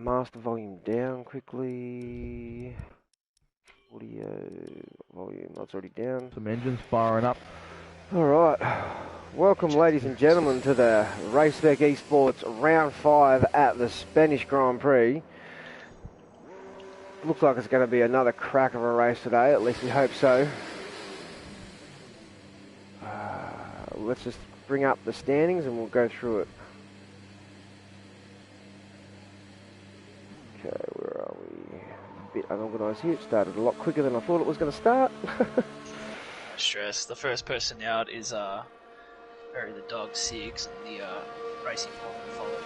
master volume down quickly. Audio volume, that's already down. Some engines firing up. Alright, welcome ladies and gentlemen to the Spec Esports round 5 at the Spanish Grand Prix. Looks like it's going to be another crack of a race today, at least we hope so. Let's just bring up the standings and we'll go through it. Okay, where are we? A bit unorganised here. It started a lot quicker than I thought it was going to start. Stress. The first person out is Barry the Dog 6 and the Racing Foreman, followed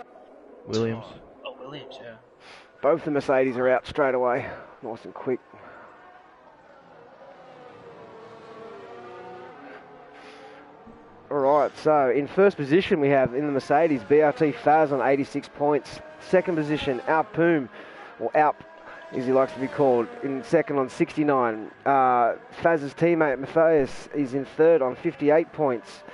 by Williams. Oh, Williams, yeah. Both the Mercedes are out straight away. Nice and quick. Alright, so in first position we have in the Mercedes BRT Faz on 86 points. Second position Alpoom, or Alp as he likes to be called, in second on 69. Faz's teammate Matthias is in third on 58 points.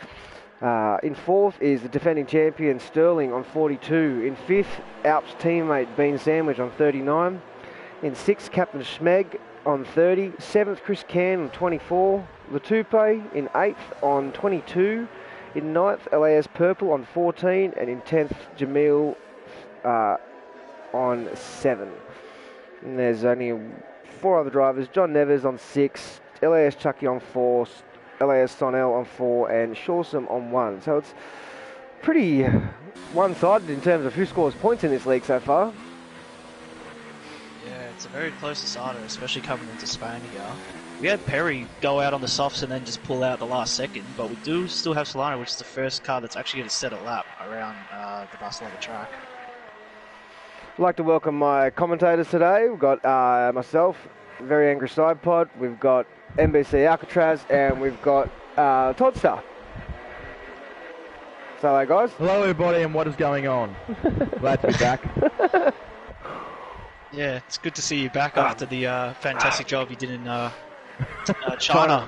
In fourth is the defending champion Sterling on 42. In fifth, Alp's teammate Bean Sandwich on 39. In sixth, Captain Schmeg on 30. Seventh, Chris Can on 24. Latupe in 8th on 22, in 9th LAS Purple on 14, and in 10th Jamil on 7. And there's only 4 other drivers, John Nevers on 6, LAS Chucky on 4, LAS Sonel on 4, and Shawsome on 1. So it's pretty one-sided in terms of who scores points in this league so far. Yeah, it's a very close decider, especially coming into Spain here. We had Perry go out on the softs and then just pull out the last second, but we do still have Solana, which is the first car that's actually going to set a lap around the Barcelona track. I'd like to welcome my commentators today. We've got myself, Very Angry Sidepod, we've got NBC Alcatraz, and we've got Todster. So, hey guys. Hello everybody, and what is going on? Glad to be back. Yeah, it's good to see you back after the fantastic job you did in China.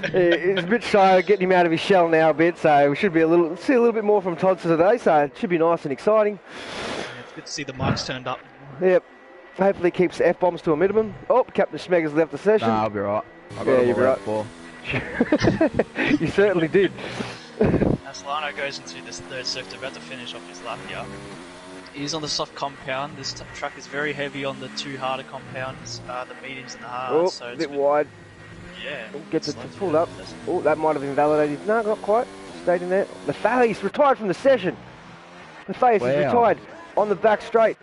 He's a bit shy of getting him out of his shell now a bit, so we should be see a little bit more from Todster today, so it should be nice and exciting. Yeah, it's good to see the mics turned up. Yep. Hopefully keeps the F-bombs to a minimum. Oh, Captain Schmeg has left the session. Nah, I'll be right. I got you'll be right. For. You certainly did. As Solano goes into this third sector, about to finish off his lap here. He's on the soft compound. This track is very heavy on the 2 harder compounds, the mediums and the hards. Oh, so a bit wide. Yeah. Gets it pulled up. Oh, that might have invalidated. No, not quite. Stayed in there. Matthias retired from the session. Matthias is retired on the back straight.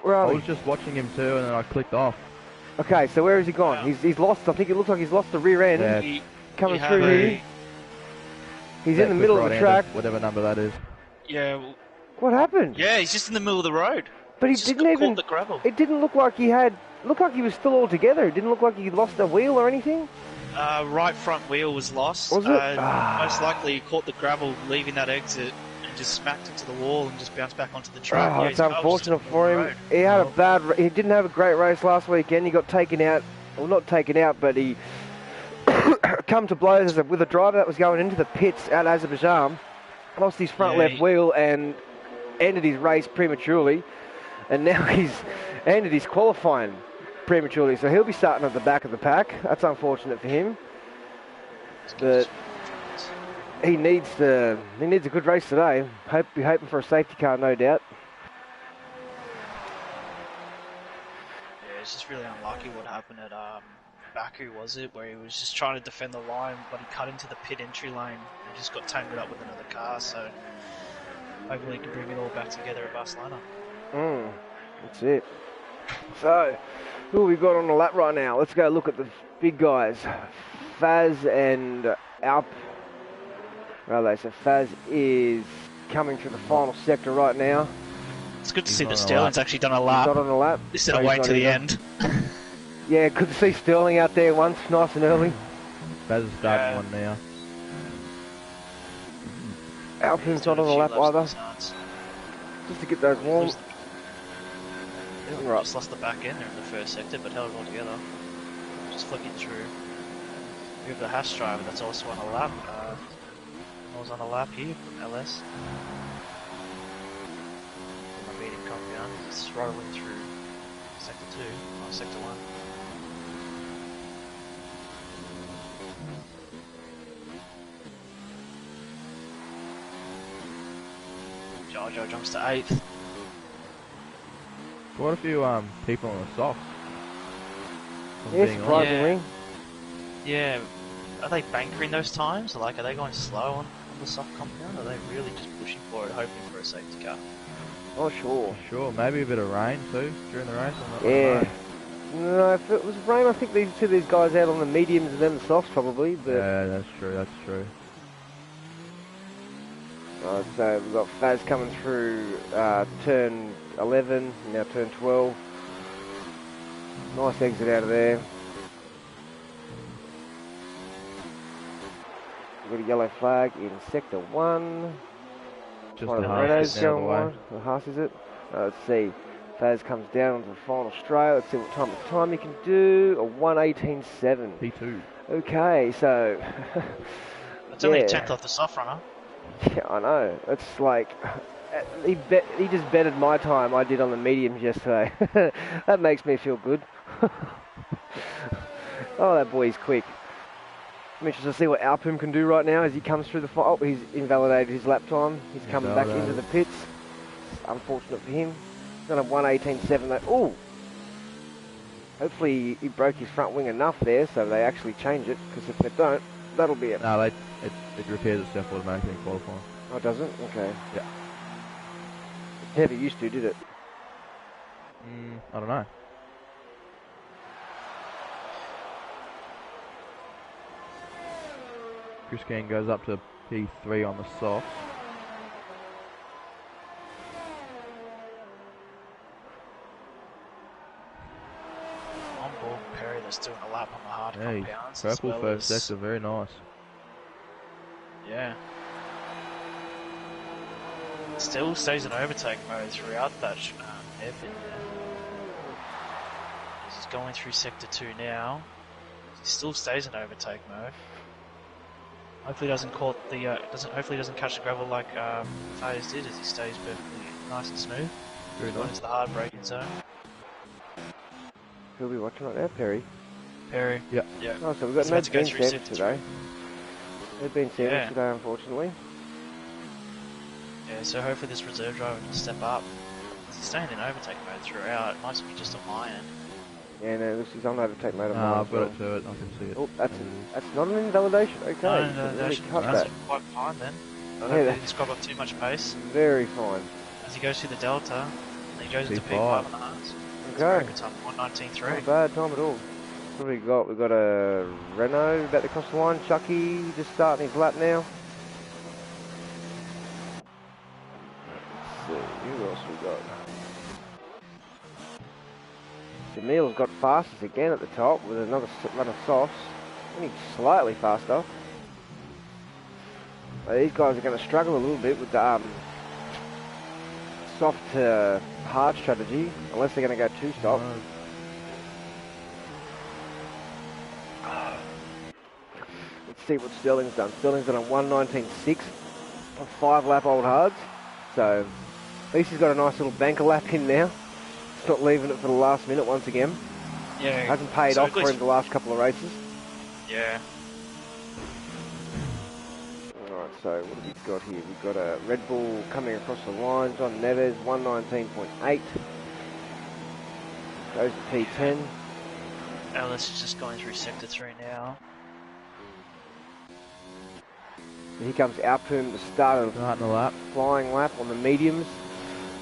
Where are we? I was just watching him too, and then I clicked off. Okay, so where has he gone? Wow. He's lost. I think it looks like he's lost the rear end. Yeah. Coming through here. He's in the middle of the track. Whatever number that is. Yeah. Well, what happened? yeah, he's just in the middle of the road. But he Just didn't even. caught the gravel. It didn't look like he had. Looked like he was still all together. It didn't look like he lost a wheel or anything. Right front wheel was lost. Was it? Most likely he caught the gravel leaving that exit and just smacked into the wall and just bounced back onto the track. Oh, Yeah, it's unfortunate for him. He had he didn't have a great race last weekend. He got taken out. Well, not taken out, but he come to blows with a driver that was going into the pits at Azerbaijan. Lost his front left wheel and ended his race prematurely. And now he's ended his qualifying prematurely, so he'll be starting at the back of the pack. That's unfortunate for him. But he needs a good race today. Be hoping for a safety car, no doubt. Yeah, it's just really unlucky what happened at Baku, was it? Where he was just trying to defend the line, but he cut into the pit entry lane and just got tangled up with another car. So hopefully he can bring it all back together at Barcelona. That's it. So, who have we got on the lap right now? Let's go look at the big guys. Faz and Alp. Right, so Faz is coming through the final sector right now. It's good to see that Sterling's actually done a lap. He's not on the lap. Instead of waiting to the end. Yeah, good to see Sterling out there once, nice and early. Faz is starting one now. Alpin's not on the lap either. Just to get those warm. Right. Just lost the back end there in the first sector, but held it all together. Just flicking through. We have the Haas driver that's also on a lap. I was on a lap here from LS. compound. It's rolling through sector 2, not sector 1. Jojo jumps to 8th. Quite a few people on the softs. Yeah, surprisingly. Yeah. Are they bankering those times? Like, are they going slow on the soft compound? Or are they really just pushing for it, hoping for a safety car? Oh, sure. Sure, maybe a bit of rain too during the race. Yeah. No, if it was rain, I think these guys out on the mediums and then the softs probably. But yeah, that's true. That's true. So we've got Faz coming through turn 11, now turn 12. Nice exit out of there. We've got a yellow flag in sector 1. Just one the of the Haas Renaults getting out of going the way. wide. The Haas is it? Let's see. Faz comes down onto the final straight. Let's see what time you can do. A 1:18.7. P2. Okay, so It's only a 10th off the soft runner. Yeah, I know. It's like he just betted my time I did on the mediums yesterday. That makes me feel good. Oh, that boy's quick. I'm interested to see what Alpum can do right now as he comes through the fight. Oh, he's invalidated his lap time. He's coming back into the pits. It's unfortunate for him. He's done a 1:18.7 though. Oh! Hopefully he broke his front wing enough there so they actually change it, because if they don't, that'll be it. No, it repairs itself automatically in qualifying. Oh, it doesn't? Okay. Yeah. It never used to, did it? I don't know. Chris Keane goes up to P3 on the softs. On board Perry that's doing a lap on the hard Hey, compounds. purple as well first as, sector, very nice. Yeah. Still stays in overtake mode throughout that hairpin there. He's going through sector 2 now. He still stays in overtake mode. Hopefully doesn't catch the gravel like Fayez did, as he stays perfectly nice and smooth. Very Going nice. into the hard braking zone. Who'll be watching right now? Perry. Perry. Yeah. Yeah. Oh, so we've got He's no meant to go Ben through Sanders sector today. No Ben Sanders Yeah. today, unfortunately. Yeah, so hopefully this reserve driver can step up. He's staying in overtake mode throughout. It might be just on my end. Yeah, no, this is on overtake mode. I've got it to it, I can see it. Oh, that's not an invalidation. Okay, No, you can no, really cut that's that. quite fine then. Yeah, Hopefully he that's didn't scrub up too much pace. very fine. As he goes through the delta, and he goes into P5. P5 on the hards. Okay, Good time, 1:19.3. not a bad time at all. What have we got? We've got a Renault about to cross the line. Chucky just starting his lap now. Let's see, who else we got? Jamil's got fastest again at the top with another run of softs. Only slightly faster. These guys are going to struggle a little bit with the soft to hard strategy, unless they're going to go two stop. Let's see what Sterling's done. Sterling's done a 1:19.6 on 5 lap old hards. So at least he's got a nice little banker lap in now. He's not leaving it for the last minute once again. Yeah. Hasn't paid so off for him the last couple of races. Yeah. Alright, so what have we got here? We've got a Red Bull coming across the line. John Neves, 1:19.8. Goes to P10. Ellis is just going through sector 3 now. And here comes Alpum, the start of Starting the lap. flying lap on the mediums.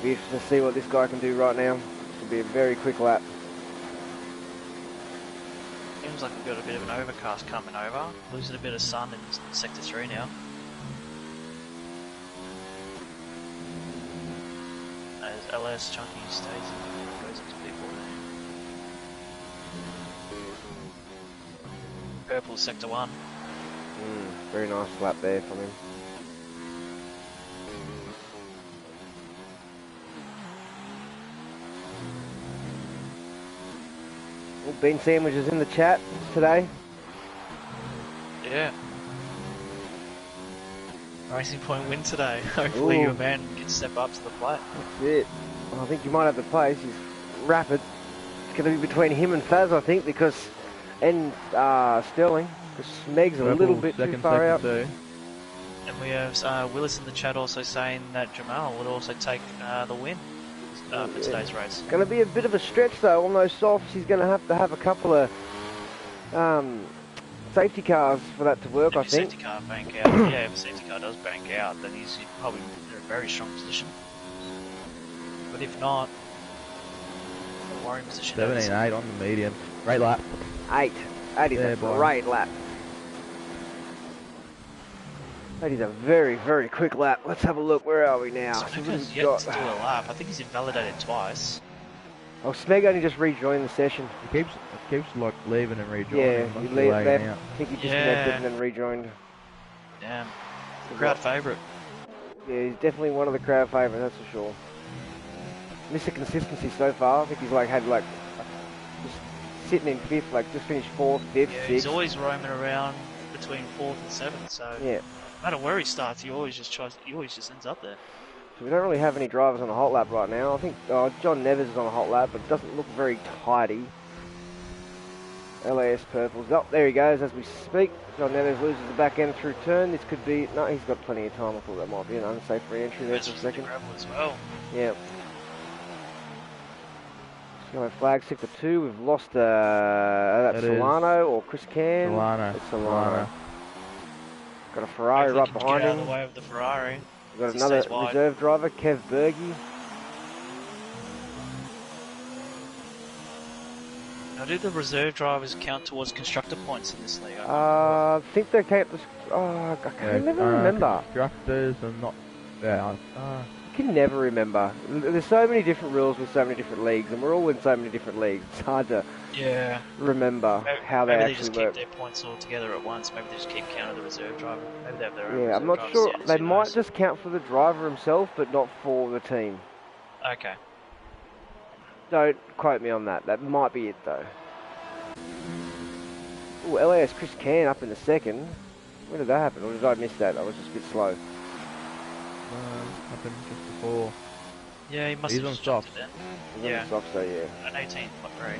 Be interested to see what this guy can do right now. This will be a very quick lap. Seems like we've got a bit of an overcast coming over. Losing a bit of sun in sector 3 now. As LS Chunky stays and goes into P4. Purple sector 1. Very nice lap there from him. Well, Ben Sandwich is in the chat today. Yeah. Racing Point win today. Hopefully Ooh. your man can step up to the plate. That's it. I think you might have the pace. He's rapid. It's going to be between him and Faz, I think, and Sterling, because Smeg's a little bit too far out. Too. And we have Willis in the chat also saying that Jamal would also take the win for today's race. Going to be a bit of a stretch though on those softs. He's going to have a couple of safety cars for that to work, I think. Safety car bank out. Yeah, if a safety car does bank out, then he's probably in a very strong position. But if not, a worrying position. 17.8 on the medium. Great lap. 8. That is Yeah, a boy. great lap. That is a very, very quick lap. Let's have a look. Where are we now? Smeg's yet to do a lap. I think he's invalidated twice. Oh, Smeg only just rejoined the session. He keeps like leaving and rejoining. Yeah, Must he be left. lagging I out. think he disconnected and then rejoined. Damn. Crowd favourite. Yeah, he's definitely one of the crowd favourites, that's for sure. Mr. Consistency so far. I think he's had just sitting in 5th, just finished 4th, 5th, 6th. He's always roaming around between 4th and 7th, so yeah. no matter where he starts, he always just ends up there. So we don't really have any drivers on a hot lap right now. I think John Nevers is on a hot lap, but doesn't look very tidy. LAS Purples. Oh, there he goes as we speak. John Nevers loses the back end through turn. This could be... No, he's got plenty of time. I thought that might be an unsafe re-entry there for a second. Gravel as well. Yeah. So flag sector 2. We've lost that's Solano or Chris Can. Solano. It's Solano. Got a Ferrari right behind get him. Out of the way of the Ferrari. We've got another reserve driver, Kev Berge. Now, do the reserve drivers count towards constructor points in this league? I think they count. I can never remember. Constructors are not. Yeah. I can never remember. There's so many different rules with so many different leagues, and we're all in so many different leagues. It's hard to remember how they actually just work. keep their points all together at once. Maybe they just keep count of the reserve driver. Maybe they have their own. Yeah, I'm not sure. They might just count for the driver himself, but not for the team. Okay. Don't quote me on that. That might be it though. Ooh, LAS Chris Can up in the second. When did that happen? Or did I miss that? I was just a bit slow. Happened just before. Yeah, he must He's have on just jumped softs. it then. He's on the soft, so yeah. An 18.3.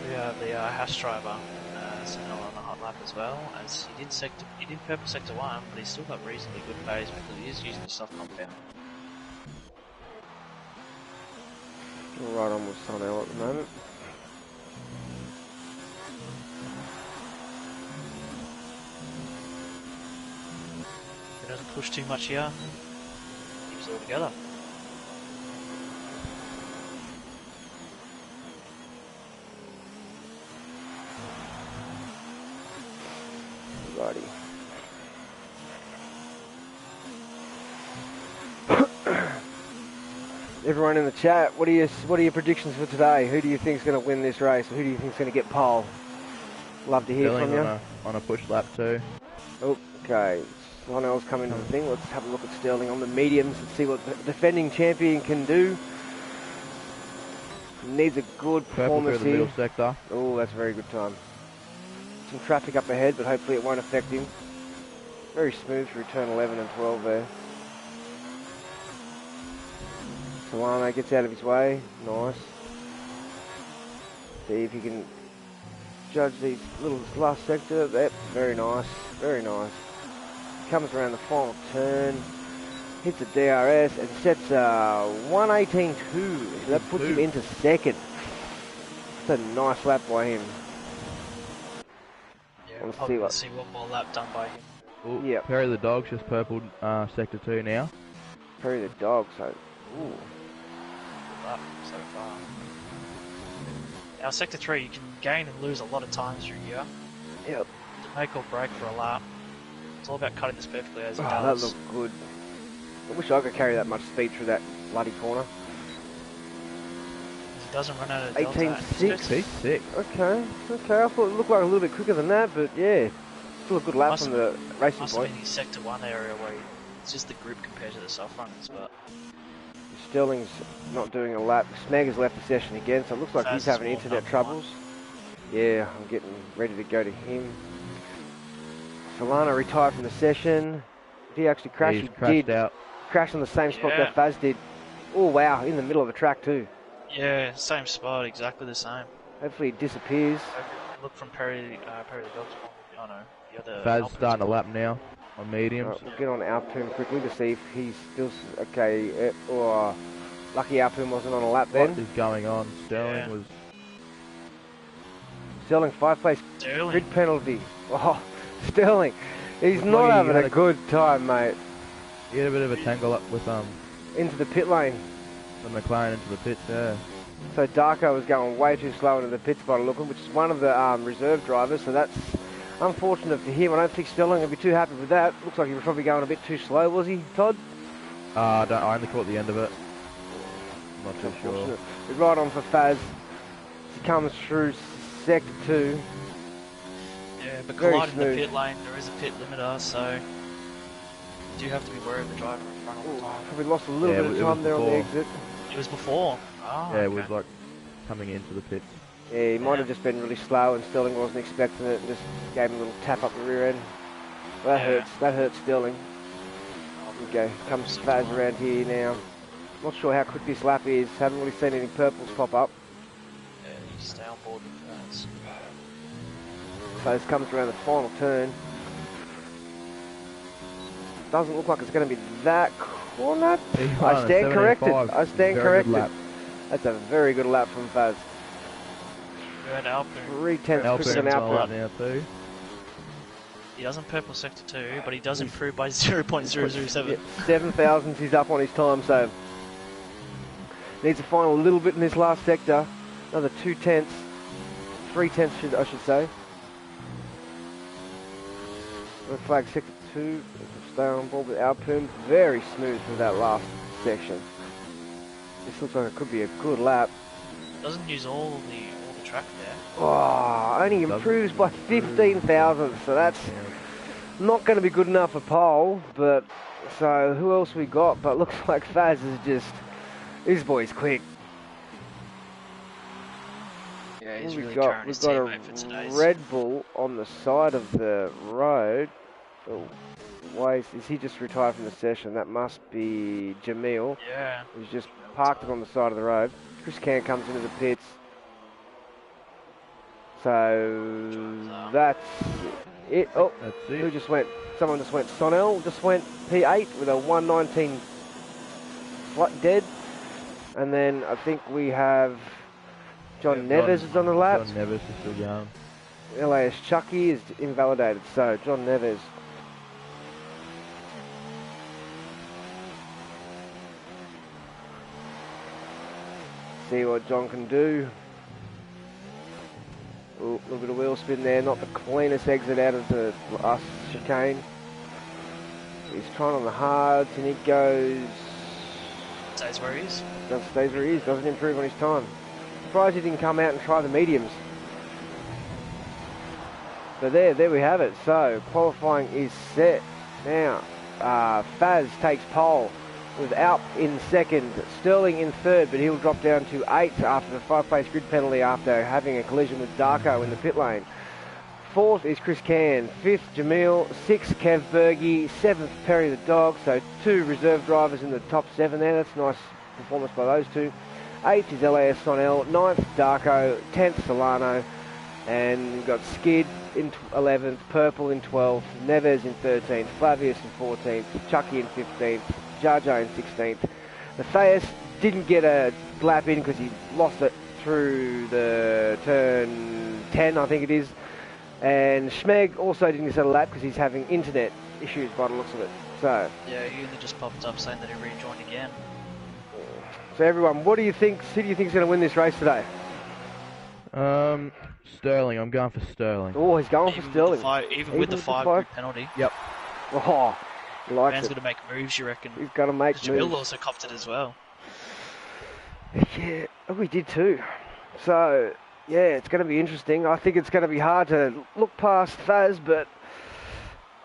We have the house driver Sentinel on the hot lap as well, as he did purple sector 1, but he's still got reasonably good pace because he is using the soft compound. Right on with Sonel at the moment. He doesn't push too much here. Keeps it all together. Righty. Everyone in the chat, what are your predictions for today? Who do you think is going to win this race? Who do you think is going to get pole? Love to hear from you. On a push lap too. Okay, someone else coming to the thing. Let's have a look at Sterling on the mediums and see what the defending champion can do. Needs a good performance through the middle sector. Oh, that's a very good time. Some traffic up ahead, but hopefully it won't affect him. Very smooth through turn 11 and 12 there. Solano gets out of his way. Nice. See if he can judge these little last sector. Yep, very nice. Very nice. Comes around the final turn. Hits a DRS and sets 1:18.2. So that puts him into second. That's a nice lap by him. Yeah, we'll see one more lap done by him. Ooh, yep. Perry the Dog's just purpled sector 2 now. Perry the Dog, so... Ooh. Good lap so far. Now sector 3, you can gain and lose a lot of times through here. Yep. To make or break for a lap. It's all about cutting this perfectly as it Oh, does. that looked good. I wish I could carry that much speed through that bloody corner. He doesn't run out of 18.6. P6. Okay. I thought it looked like a little bit quicker than that, but yeah. Still a good lap from the racing must point. have been his sector 1 area where it's just the grip compared to the soft runners, but... Sterling's not doing a lap. Smeg has left the session again, so it looks like he's having internet troubles. Yeah, I'm getting ready to go to him. Solana retired from the session. Did he actually crash? He's He crashed did. out. Crashed on the same spot Yeah. that Faz did. Oh, wow, in the middle of the track too. Yeah, same spot, exactly the same. Hopefully it disappears. Look from Perry the Dog's point. Oh no, the other. Faz Alpin's starting a point. lap now on mediums. Right, we'll get on Alpine quickly to see if he's still okay. Or lucky Alpine wasn't on a lap What then. is going on? Sterling Yeah. was Sterling 5-place Sterling. grid penalty. Oh, Sterling, he's Looked not like he having had a a- good time, mate. he had a bit of a tangle up with Into the pit lane. the McLaren into the pits. Yeah. So Darko was going way too slow into the pits by the look of it, which is one of the reserve drivers, so that's unfortunate for him. I don't think Sterling will be too happy with that. Looks like he was probably going a bit too slow, was he, Todd? I only caught the end of it. Not too sure. Unfortunate. We're right on for Faz. He comes through sector 2. Yeah, but Very colliding the smooth. pit lane, there is a pit limiter, so you do have to be wary of the driver in front all the time. Probably lost a little Yeah, bit of it was time there on the before. exit. It was before. Oh, Yeah, it okay. was like coming into the pits. Yeah, he might have just been really slow and Sterling wasn't expecting it and just gave him a little tap up the rear end. Well, that Yeah. hurts. That hurts Sterling. Okay, comes Faz around here now. Not sure how quick this lap is. Haven't really seen any purples pop up. Yeah, you stay on board with that. Faz comes around the final turn. Doesn't look like it's going to be that corner. He I won a stand corrected. 7.5. I stand Very good corrected. lap. That's a very good lap from Faz. Red Alpine. 3/10 Alpine quicker than on a lap Alpine. now too. He doesn't purple sector 2, but he does improve by 0.007. Yeah, 7,000 he's up on his time, so needs to find a little bit in this last sector. Another 2/10, 3/10 I should say. Red flag sector 2. Stay on board with Alpine. Very smooth through that last section. This looks like it could be a good lap. Doesn't use all the track there. Oh, only Doesn't improves by improve. 15,000, so that's Yeah. not going to be good enough for pole. But so who else we got? But looks like Faz is just this boy's quick. Yeah, he's We've really got carrying his we've got teammate for a today's. Red Bull on the side of the road. Oh, why is he just retired from the session? That must be Jamil. Yeah. He's just parked it on the side of the road. Chris Can comes into the pits. So that's it. Oh, That's who it. just went? Someone just went. Sonel just went P8 with a 119 flat dead. And then I think we have John Neves is on the lap. John Neves is still going. LAS Chucky is invalidated. So John Neves. See what John can do. Ooh, a little bit of wheel spin there. Not the cleanest exit out of the last chicane. He's trying on the hards and he goes. Stays where he is. Stays where he is. Doesn't improve on his time. Surprised he didn't come out and try the mediums. So there we have it. So qualifying is set now. Faz takes pole with Alp in second, Sterling in third, but he'll drop down to 8th after the 5-place grid penalty after having a collision with Darko in the pit lane. 4th is Chris Can, 5th Jamil, 6th Kev Bergie, 7th Perry the Dog, so 2 reserve drivers in the top 7 there. That's a nice performance by those two. 8th is LAS Sonel, 9th Darko, 10th Solano, and we've got Skid in 11th, Purple in 12th, Neves in 13th, Flavius in 14th, Chucky in 15th, Jarjo in 16th. Matthias didn't get a lap in because he lost it through the turn 10, I think it is. And Schmeg also didn't get a lap because he's having internet issues by the looks of it. So Yeah, Hewley just popped up saying that he rejoined again. everyone, what do you think? Who do you think is going to win this race today? Sterling. I'm going for Sterling. Oh, he's going for Sterling. Even with the 5 five? grid penalty. Yep. Oh, he likes Man's it. going to make moves, you reckon? He's going to make Jamil moves. also copped it as well. Yeah, we did too. So, yeah, it's going to be interesting. I think it's going to be hard to look past Faz, but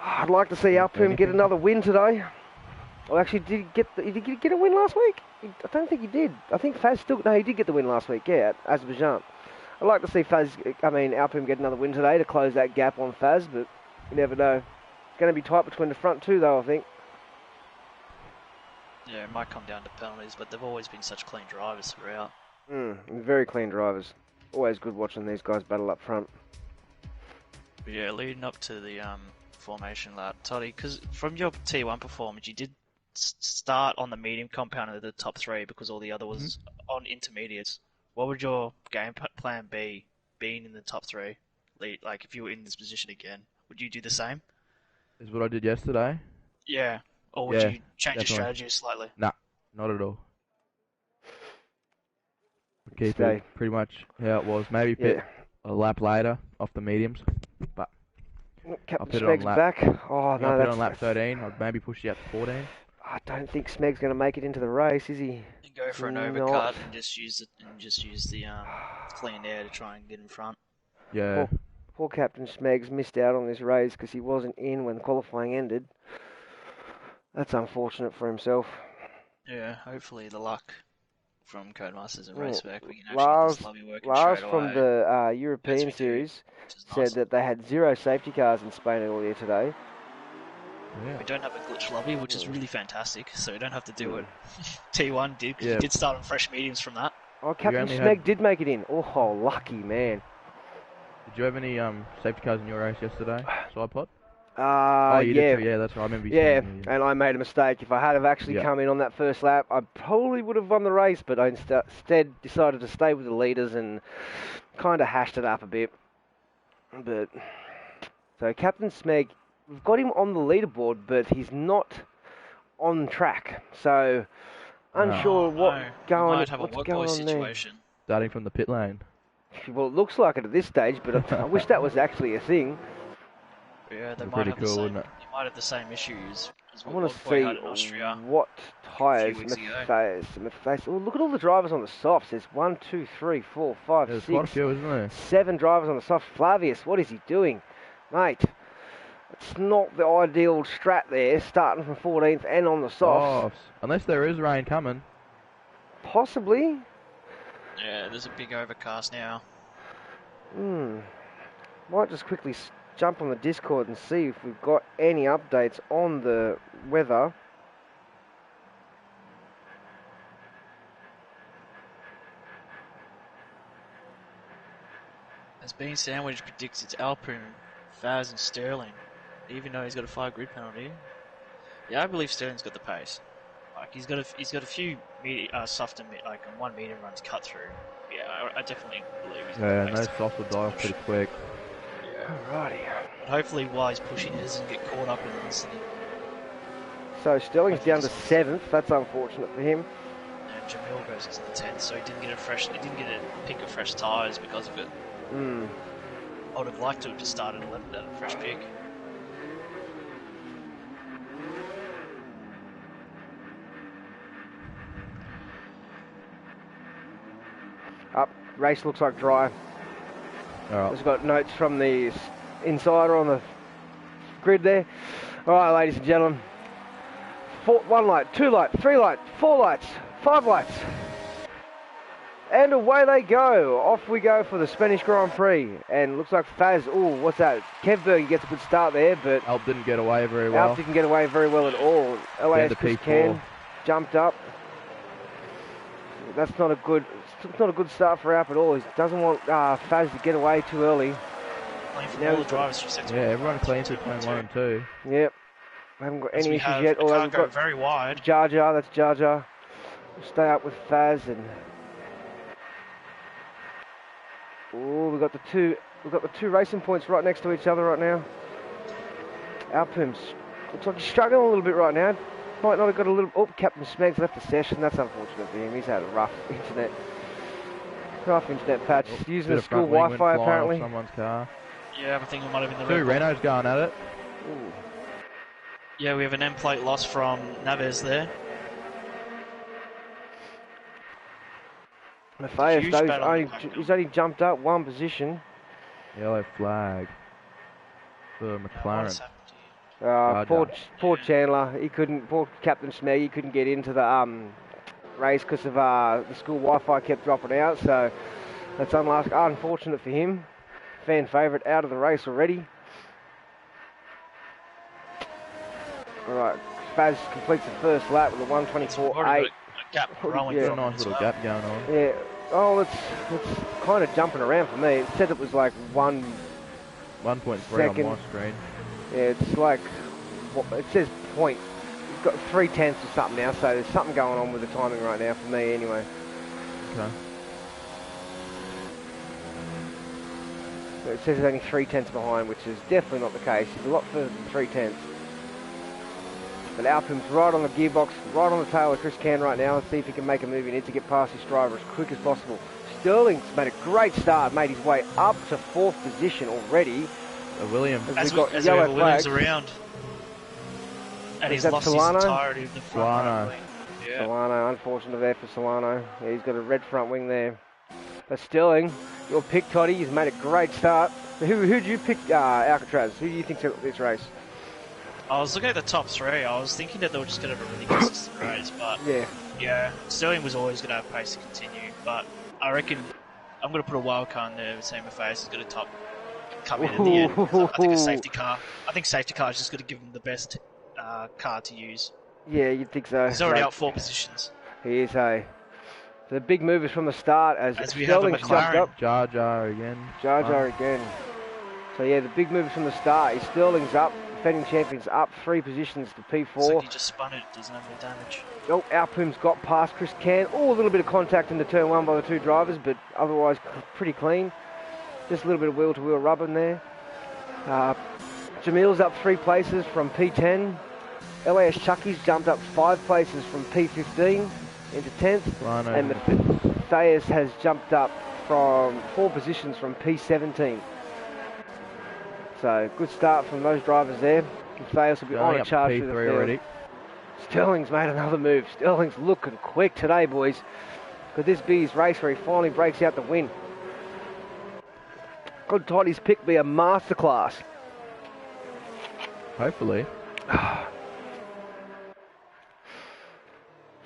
I'd like to see Alpine get another win today. Well, actually, did he get a win last week? I don't think he did. I think Faz still... No, he did get the win last week, yeah, at Azerbaijan. I'd like to see Alpine get another win today to close that gap on Faz, but you never know. Going to be tight between the front two, though, I think. Yeah, it might come down to penalties, but they've always been such clean drivers throughout. Very clean drivers. Always good watching these guys battle up front. But yeah, leading up to the formation lap, Toddy, because from your T1 performance, you did start on the medium compound of the top 3 because all the other was on intermediates. What would your game plan be, being in the top 3? Like, if you were in this position again, would you do the same? Is what I did yesterday? Yeah. Or would you change your strategy slightly? Nah, not at all. Keep it pretty much how it was. Maybe pit a lap later off the mediums, but Captain Smeg's back. Oh no, that's on lap 13. I'd maybe push you out to 14. I don't think Smeg's going to make it into the race, is he? You go for an overcut and just use the clean air to try and get in front. Yeah. Poor Captain Smegs missed out on this race because he wasn't in when qualifying ended. That's unfortunate for himself. Yeah, hopefully the luck from Codemasters and Race Spec, we can actually get this lobby working straight away. From the European Series said that they had 0 safety cars in Spain earlier today. Yeah. We don't have a glitch lobby, which is really fantastic, so we don't have to do it. T1 did, because he did start on fresh mediums from that. Oh, Captain Smeg did make it in. Oh, lucky man. Did you have any safety cars in your race yesterday, Sidepod? You did too. Yeah, that's right. I remember you saying, and I made a mistake. If I had have actually come in on that first lap, I probably would have won the race, but I instead decided to stay with the leaders and kind of hashed it up a bit. But so Captain Smeg, we've got him on the leaderboard, but he's not on track. So unsure what's going on situation. Starting from the pit lane. Well, it looks like it at this stage, but I wish that was actually a thing. Yeah, they might have the same. You might have the same issues as what we had in Austria. What tyres Matthias. Oh, look at all the drivers on the softs. There's 1, 2, 3, 4, 5, 6. Quite a few, isn't there? 7 drivers on the softs. Flavius, what is he doing, mate? It's not the ideal strat there, starting from 14th and on the softs. Unless there is rain coming. Possibly. Yeah, there's a big overcast now. Might just quickly jump on the Discord and see if we've got any updates on the weather. As Bean Sandwich predicts, it's Alpine, Faz and Sterling, even though he's got a 5 grid penalty. Yeah, I believe Sterling's got the pace. Like he's got a few soft and one medium runs cut through. Yeah, I definitely believe he's got the pace. No soft will die off pretty quick. Alrighty. But hopefully while he's pushing, he doesn't get caught up in this. So Sterling's down to 7th. That's unfortunate for him. And Jamil goes into the 10th, so he didn't get a pick of fresh tyres because of it. I would have liked to have just started 11th at a fresh pick. Race looks like dry. It's got notes from the insider on the grid there. Alright, ladies and gentlemen. 1 light, 2 light, 3 light, 4 lights, 5 lights. And away they go. Off we go for the Spanish Grand Prix. And looks like Faz, what's that? Kevberg gets a good start there, but Alp didn't get away very well. Alp didn't get away very well at all. LAS Chris jumped up. That's not a good start for Alp at all. He doesn't want Faz to get away too early. All the drivers from sector everyone cleans through turn 1 and 2. Yep. We haven't got any issues yet. Although we've got very wide. Jar Jar, that's Jar Jar. We'll stay up with Faz and we've got the two racing points right next to each other right now. Alpum's looks like he's struggling a little bit right now. Might not have got a little. Captain Smeg's left the session. That's unfortunate for him. He's had a rough internet patch. Using the school Wi-Fi apparently. Someone's car. Yeah, I think it might have been the 2 Renaults going at it. Ooh. Yeah, we have an end plate loss from Naves there. Matthias, he's only jumped up 1 position. Yellow flag for McLaren. Poor Chandler. Poor Captain Smeg. He couldn't get into the race because of the school Wi-Fi kept dropping out. So That's unfortunate for him. Fan favourite out of the race already. Alright, Faz completes the first lap with a 1:24.8. A gap growing Got a from nice as little well. gap going on. Yeah. Oh, it's kind of jumping around for me. It said it was like 1 1.3 second. on my screen. Yeah, it's like, it says point. It's got 0.3 or something now, so there's something going on with the timing right now for me anyway. Okay. So it says it's only 0.3 behind, which is definitely not the case. He's a lot further than 0.3. But Alpin's right on the gearbox, right on the tail of Chris Can right now. Let's see if he can make a move. He needs to get past his driver as quick as possible. Sterling's made a great start, made his way up to 4th position already. Williams. As we've we got yellow have Williams flags. around. And Is he's that lost Solano? his entirety of the front Solano. right wing. Yeah. Solano, unfortunate there for Solano. Yeah, he's got a red front wing there. But Sterling, your pick, Toddy, he's made a great start. Who'd you pick, Alcatraz? Who do you think's at this race? I was looking at the top 3. I was thinking that they were just going to have a really consistent race, but Yeah. Sterling was always going to have pace to continue. But I reckon I'm going to put a wild card in there. Same face is going to come in at the end. I think a safety car. I think safety car is just going to give him the best car to use. Yeah, you'd think so. He's already out 4 positions. He is, hey. The big movers from the start as we have a Sterling's jumped McLaren. up. Jar Jar again. Jar Jar again. So yeah, the big movers from the start is Sterling's up, defending champions up 3 positions to P4. Looks like he just spun it, doesn't have any damage. Oh, Alpum's got past Chris Can. Oh, a little bit of contact in the turn 1 by the 2 drivers, but otherwise pretty clean. Just a little bit of wheel-to-wheel rub in there. Jamil's up 3 places from P10. LAS Chucky's jumped up 5 places from P15 into 10th. And Matthias has jumped up from 4 positions from P17. So, good start from those drivers there. Matthias will be on a charge through the field. Already. Sterling's made another move. Sterling's looking quick today, boys. Could this be his race where he finally breaks out the win? Could Toddy's pick be a masterclass? Hopefully.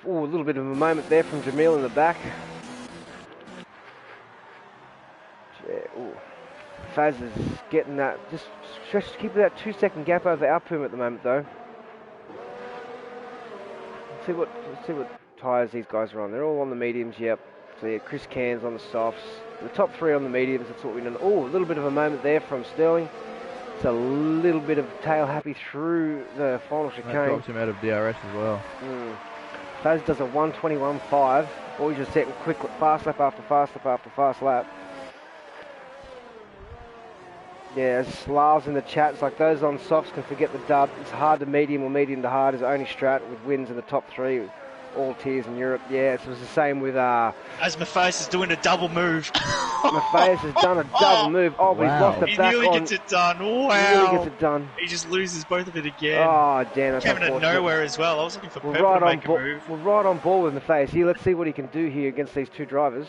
Ooh, a little bit of a moment there from Jamil in the back. Yeah, ooh. Faz is getting that, just keep that 2-second gap over Alpum at the moment though. Let's see what tyres these guys are on. They're all on the mediums, yep. So yeah, Chris Can's on the softs. The top 3 on the mediums, that's what we know. Oh, a little bit of a moment there from Sterling. It's a little bit of tail happy through the final chicane. That drops him out of DRS as well. Faz does a 1:21.5. Always just setting quick, fast lap after fast lap after fast lap. Yeah, as Lars in the chat, it's like those on softs can forget the dub. It's hard to medium or medium to hard is only Strat with wins in the top 3, all tiers in Europe. Yeah, it was the same with... As Matthias is doing a double move. Matthias has done a double move. Oh, but he's lost the back on... He nearly gets it done. Wow. He nearly gets it done. He just loses both of it again. Oh, damn, that's Came out of unfortunate. nowhere as well. I was looking for Pepper to make a move. We're right on board with Matthias here. Let's see what he can do here against these 2 drivers.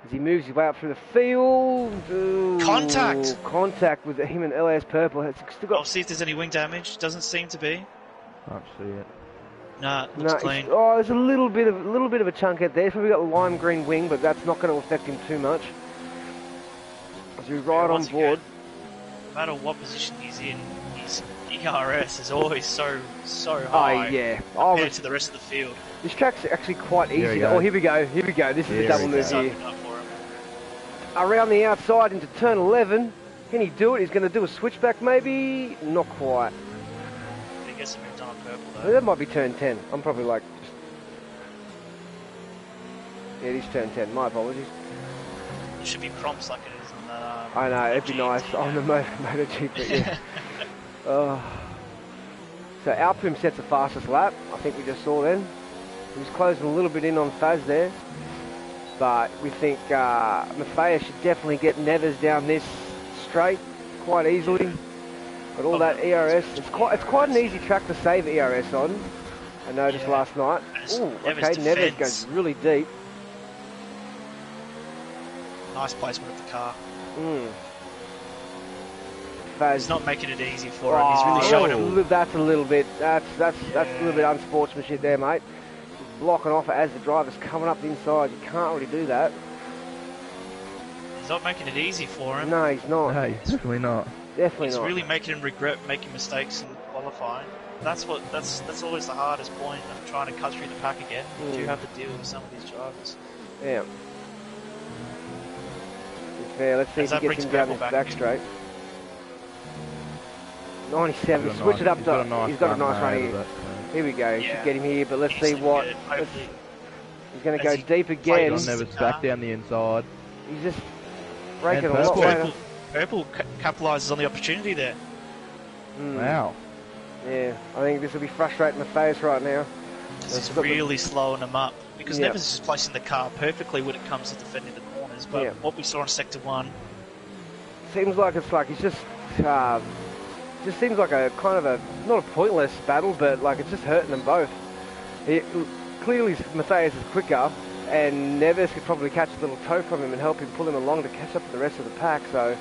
As he moves his way up through the field. Ooh, contact with him and LAS Purple. It's still got... I'll see if there's any wing damage. Doesn't seem to be. Can't see it. Nah, looks clean. Oh, there's a little bit of a chunk out there. He's probably got a lime green wing, but that's not going to affect him too much. As we're right on board. No matter what position he's in, his ERS is always so high. Oh yeah. Compared to the rest of the field. This track's actually quite easy. Oh, here we go. This is the double move here. Up for him. Around the outside into turn 11. Can he do it? He's going to do a switchback maybe? Not quite. He gets him moved on purple though. That might be turn 10. I'm probably like... Yeah, it is turn 10. My apologies. It should be prompts like it is on that... I know, it'd be nice on the MotoGP, but yeah. So Alpum sets the fastest lap. I think we just saw then. He was closing a little bit in on Faz there. But we think Matthias should definitely get Nevers down this straight quite easily. But all that ERS, it's quite an easy track to save ERS on. I noticed last night. Ooh, okay, Nevers goes really deep. Nice placement of the car. Faz. He's not making it easy for him. He's really showing him. That's a little bit. That's a little bit unsportsmanship there, mate. Blocking off as the driver's coming up the inside. You can't really do that. He's not making it easy for him. No, he's not. No, definitely not. Definitely He's not. really making him regret making mistakes in qualifying. That's always the hardest point of trying to cut through the pack again. You do have to deal with some of these drivers. Yeah. Fair. Let's see if he gets him down this back straight. 97. Switch it up. He's got a nice run here. Here we go. Should get him here, but let's see what. He's going to go deep again. Never back down the inside. He's just breaking a lot later. Purple capitalises on the opportunity there. Wow. Yeah, I think this will be frustrating the face right now. It's really slowing him up because Nevers is just placing the car perfectly when it comes to defending the corners. But what we saw in Sector 1 seems like he's just seems like a kind of a not a pointless battle, but like it's just hurting them both. Clearly, Matthias is quicker, and Neves could probably catch a little toe from him and help him pull him along to catch up to the rest of the pack. So.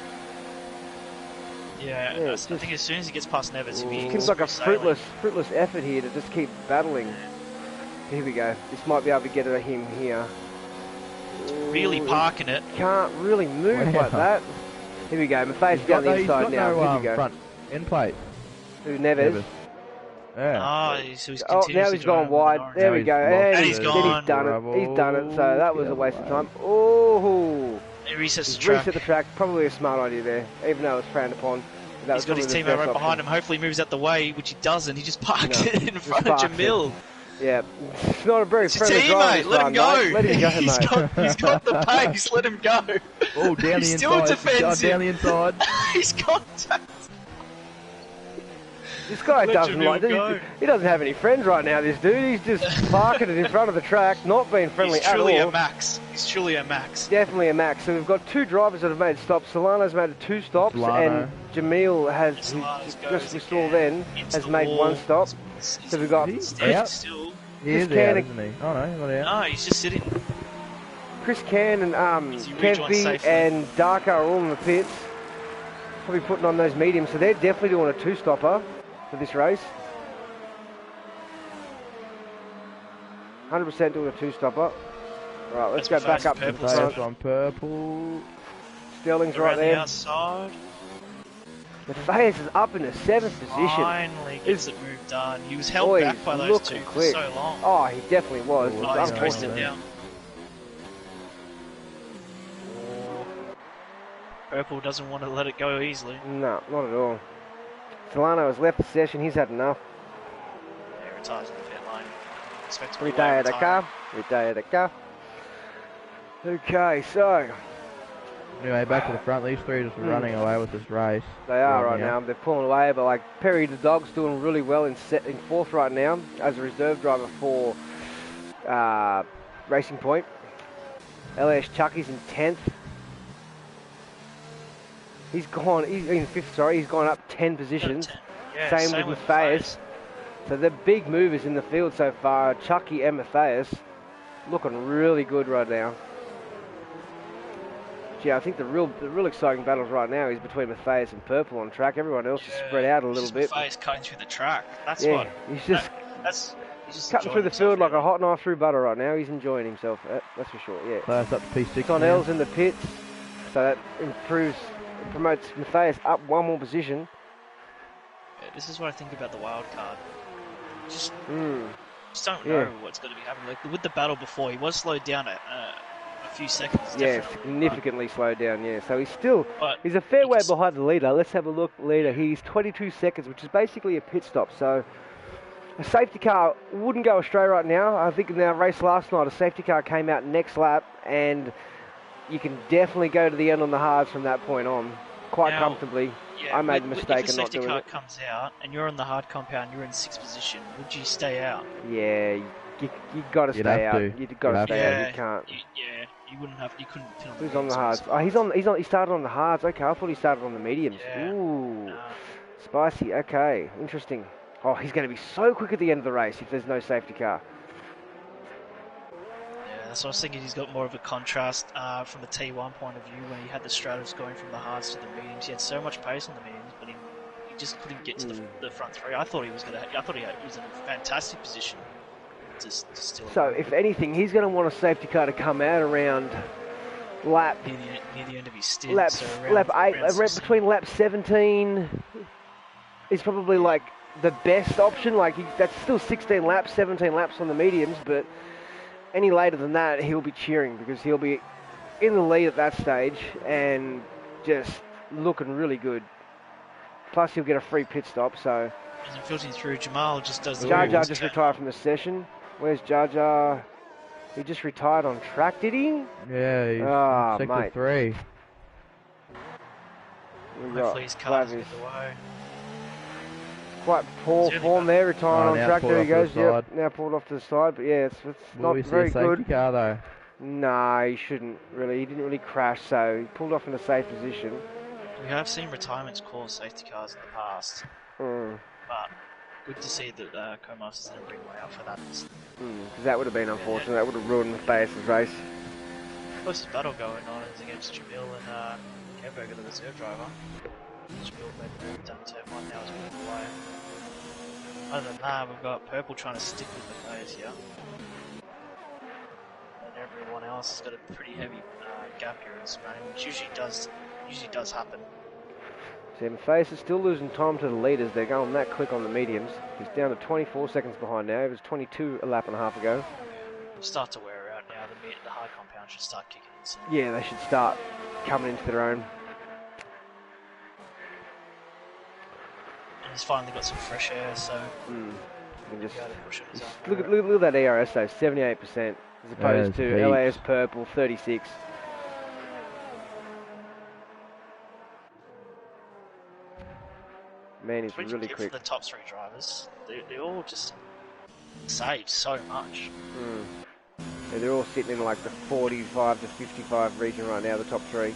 Yeah, I think as soon as he gets past Neves, it seems like a fruitless effort here to just keep battling. Here we go. This might be able to get at him here. Really parking it. Can't really move like that. Here we go. Matthias down the inside now. Here we go. Front end plate. Who, Neves? Yeah. Now he's gone wide. There we go. And he's gone. He's done it. He's done it. So that was a waste of time. Oh. He resets the track. Reset the track. Probably a smart idea there, even though it's frowned upon. He's got his teammate right behind him. Hopefully he moves out the way, which he doesn't. He just parked it in front of Jamil. Yeah, it's not a very friendly drive. Let him go. Mate. Let him go, mate. He's got the pace. Let him go. Oh, down the inside. Still defends him. Down the inside. He's contact. This guy doesn't like. He doesn't have any friends right now. This dude. He's just parking it in front of the track, not being friendly at all. He's truly a max. He's truly a max. Definitely a max. So we've got two drivers that have made stops. Solano's made 2 stops, and Jamil has, just we saw then, has made 1 stop. So we've got Chris Can, isn't he? Oh no, not out. No, he's just sitting. Chris Can and Kevby and Darko are all in the pits. Probably putting on those mediums. So they're definitely doing a 2-stopper for this race. 100% doing a 2-stopper. Right, let's go back up to the front. On purple. Sterling's right there. The outside. Matthias is up in the 7th position. Finally gets the move done. He was held back by those two for so long. Oh, he definitely was. He's coasted down. Purple doesn't want to let it go easily. No, not at all. Solano has left the session. He's had enough. Yeah, retires in the pit line. Retire the car. Retire the car. Okay, so. Anyway, back to the front. These three just running away with this race. They are right now. They're pulling away, but like Perry the dog's doing really well in 4th right now as a reserve driver for Racing Point. LS Chucky's in 10th. He's in 5th, sorry. He's gone up 10 positions. Yeah, same with Matthias. So the big movers in the field so far, Chucky and Matthias, looking really good right now. Yeah, I think the real exciting battles right now is between Matthias and Purple on track. Everyone else is spread out a little bit. Matthias cutting through the track. That's he's just cutting through the field like a hot knife through butter right now. He's enjoying himself. That's for sure. Yeah. That's up to P6. Connell's in the pits, so that promotes Matthias up 1 more position. Yeah, this is what I think about the wild card. Just don't know what's going to be happening. Like with the battle before, he was slowed down a few seconds. Yeah, significantly slowed down. Yeah, so he's a fair way behind the leader. Let's have a look. Leader, he's 22 seconds, which is basically a pit stop. So a safety car wouldn't go astray right now. I think in our race last night, a safety car came out next lap, and you can definitely go to the end on the hards from that point on, quite comfortably. Yeah, I made a mistake in not doing it. If a safety car comes out and you're on the hard compound, you're in 6th position, would you stay out? Yeah, you got to stay out. You've got to stay out. You can't. You wouldn't have. You couldn't pin on. Who's on the hards? Oh, he started on the hards. Okay, I thought he started on the mediums. Yeah. Ooh, spicy. Okay, interesting. Oh, he's going to be so quick at the end of the race if there's no safety car. So I was thinking he's got more of a contrast from a T1 point of view when he had the straddles going from the hards to the mediums. He had so much pace on the mediums, but he just couldn't get to the front 3. I thought he was in a fantastic position to still. So if anything, he's going to want a safety car to come out around lap near the end of his stint. lap so lap 8, around 16. between lap 17 is probably like the best option. Like that's still 16 laps, 17 laps on the mediums, but any later than that, he'll be cheering because he'll be in the lead at that stage and just looking really good. Plus, he'll get a free pit stop. So As I'm filtering through, Jamal just does the Jar Jar just retired from the session. Where's Jar Jar? He just retired on track, did he? Yeah, he's Ah, sector mate. 3. Hopefully his car doesn't get the way. Quite poor form there, retiring on track. There he goes. Yep, now pulled off to the side. But yeah, it's not very good. Safety car though. No, he shouldn't really. He didn't really crash, so he pulled off in a safe position. We have seen retirements cause safety cars in the past, but good to see that Co-Masters didn't bring way up for that. Because that would have been unfortunate. That would have ruined Bass's race. Closest battle going on is against Jamil and Kemberger, the reserve driver. Jamil made the move down turn 1, now is moving away. Other than that, we've got Purple trying to stick with the players here. And everyone else has got a pretty heavy gap here in Spain, which usually does happen. See, Matthias is still losing time to the leaders. They're going that quick on the mediums. He's down to 24 seconds behind now. He was 22 a lap and a half ago. They'll start to wear out now. The high compound should start kicking in soon. Yeah, they should start coming into their own. And he's finally got some fresh air, so Just push it look at that ERS though, 78%, as opposed to LAS Purple 36. Man, he's really quick. For the top 3 drivers, they all just save so much. Yeah, they're all sitting in like the 45 to 55 region right now, the top 3.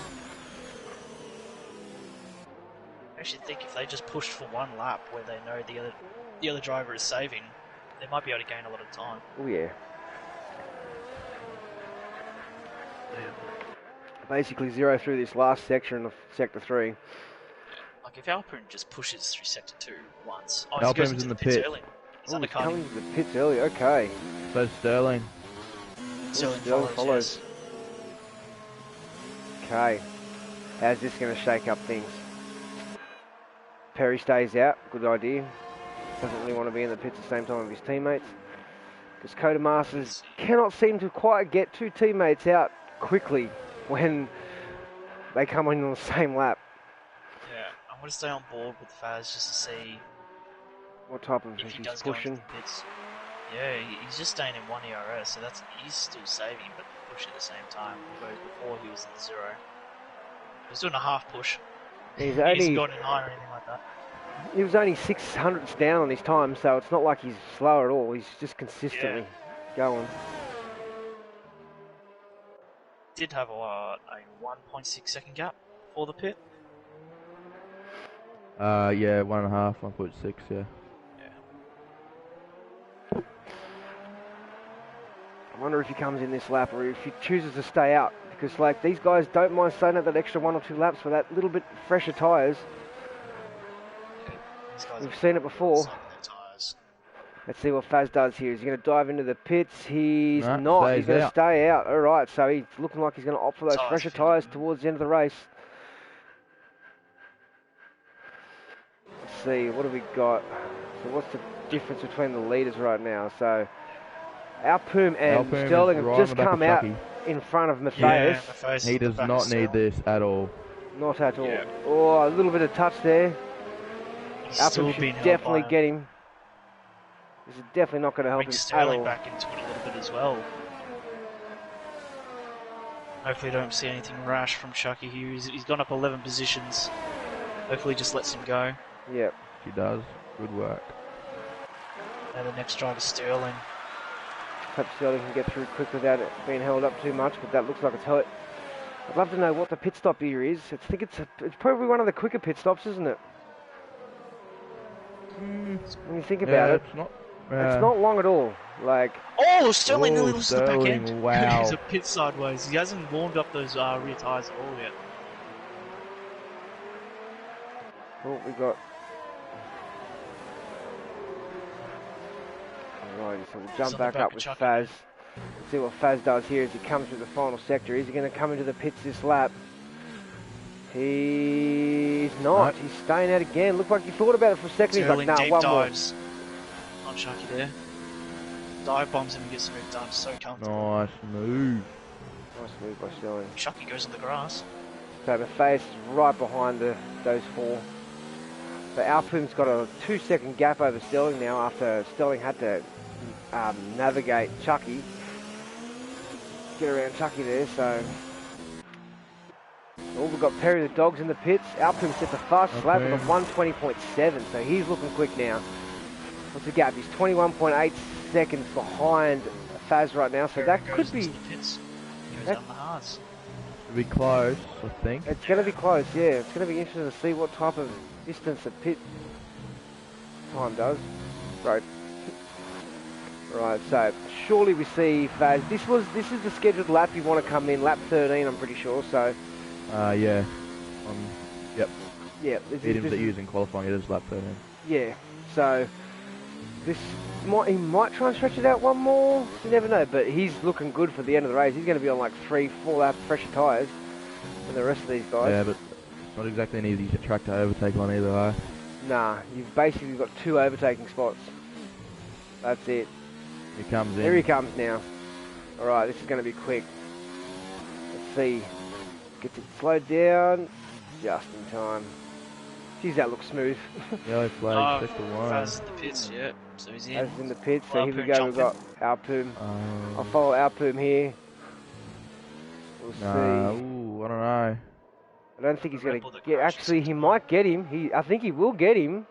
I actually think if they just pushed for one lap where they know the other driver is saving, they might be able to gain a lot of time. Oh yeah. Basically 0 through this last section of Sector 3. Like if Alpine just pushes through Sector 2 once. Oh, Alpine's he goes into in the the pits pit. early. He's He's coming to the pits early, okay. So Sterling. Sterling Yes. follows. Okay. How's this going to shake up things? Perry stays out, good idea. Doesn't really want to be in the pits at the same time with his teammates. Because Codemasters cannot seem to quite get 2 teammates out quickly when they come in on the same lap. Yeah, I'm going to stay on board with Faz just to see what type of if he he's does pushing. go into the pits. Yeah, he's just staying in 1 ERS, so he's still saving but pushing at the same time. Whereas before he was in 0. He was doing a half push. He's He hasn't gone in high or anything like that. He was only 600ths down on his time, so it's not like he's slow at all. He's just consistently going. Did have a 1.6 second gap for the pit. Yeah, 1.5, 1.6, yeah. I wonder if he comes in this lap or if he chooses to stay out. Because like these guys don't mind staying at that extra 1 or 2 laps for that little bit fresher tyres. We've seen it before. Let's see what Faz does here. Is he going to dive into the pits? He's not. He's going to stay out. All right, so he's looking like he's going to opt for those fresher tyres towards the end of the race. Let's see, what have we got? So what's the difference between the leaders right now? So Alpum and Sterling have just come out in front of Matthias. Yeah, he does not need this at all. Not at all. Yeah. Oh, a little bit of touch there. Alpum should definitely get him. This is definitely not going to help him Sterling at all. back into it a little bit as well. Hopefully don't see anything rash from Chucky here. He's gone up 11 positions. Hopefully just lets him go. Yep. He does. Good work. And the next driver, Sterling. Hope Sterling can get through quick without it being held up too much, but that looks like it's hurt. I'd love to know what the pit stop here is. I think it's probably one of the quicker pit stops, isn't it? When you think about it, it's not long at all. Like, Sterling nearly loses the back end. Wow. He's a pit sideways. He hasn't warmed up those rear tyres at all yet. what we got? Alright, so we'll jump back up with Faz. see what Faz does here as he comes through the final sector. Is he going to come into the pits this lap? He's not. He's staying out again. Looked like he thought about it for a second. He's like, nah, deep one dives. Not Chucky there. Dive bombs him and gets the move done. So comfortable. Nice move. Nice move by Sterling. Chucky goes on the grass. So Matthias is right behind those four. So Alpum's got a 2-second gap over Sterling now after Sterling had to navigate Chucky. Get around Chucky there, so... Oh, we've got Perry the Dogs in the pits. Alpum set the fastest lap with a 120.7, so he's looking quick now. What's the gap? He's 21.8 seconds behind Faz right now, so that could be... Goes down the hards. It'll be close, I think. It's going to be close, yeah. It's going to be interesting to see what type of distance the pit time does. Right. Right, so surely we see Faz. This is the scheduled lap you want to come in, lap 13, I'm pretty sure. So. Yeah. Yep. Yeah. Mediums that use in qualifying it is lap 13. Yeah. So he might try and stretch it out one more. You never know, but he's looking good for the end of the race. He's going to be on like 3-4 laps fresher tyres than the rest of these guys. Yeah, but it's not exactly an easy track to overtake on either, eh? Nah, you've basically got 2 overtaking spots. That's it. He comes in. Here he comes now. Alright, this is going to be quick. Let's see. Gets it slowed down. Just in time. Geez, that looks smooth. Yellow flag, sector 1. Faz in the pits, yeah. So he's in. Faz in the pits, so here we go. We've got Alpum. I'll Um, follow Alpum here. We'll see. ooh, I don't know. I don't think he's going to get... Actually, he might get him. I think he will get him.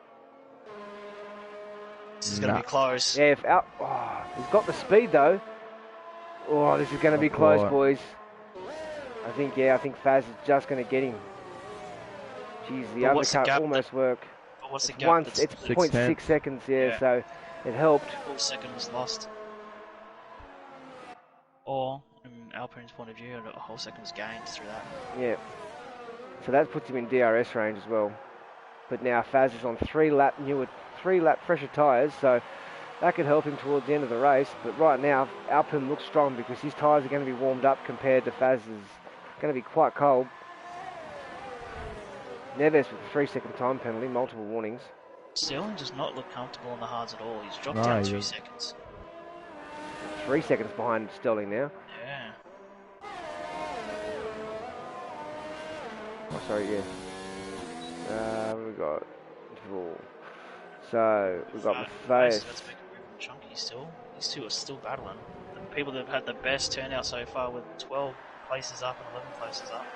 This is going to be close. Yeah, he's got the speed, though. Oh, this is going to be close, boys. I think Faz is just going to get him. Jeez, the undercut almost worked. But what's the gap? It's 0.6 seconds, yeah, so it helped. Full second was lost. Or, from Alpine's point of view, a whole second was gained through that. Yeah. So that puts him in DRS range as well. But now Faz is on 3 lap fresher tyres, so that could help him towards the end of the race. But right now, Alpine looks strong because his tyres are going to be warmed up compared to Faz's. Going to be quite cold. Neves with a 3-second time penalty, multiple warnings. Sterling does not look comfortable on the hards at all. He's dropped down 3 seconds. 3 seconds behind Sterling now. Yeah. Oh, sorry, yeah. We've got 4. So, we've got Matthias. That's making a move from Chunky still. These two are still battling. The people that have had the best turnout so far with 12 places up and 11 places up.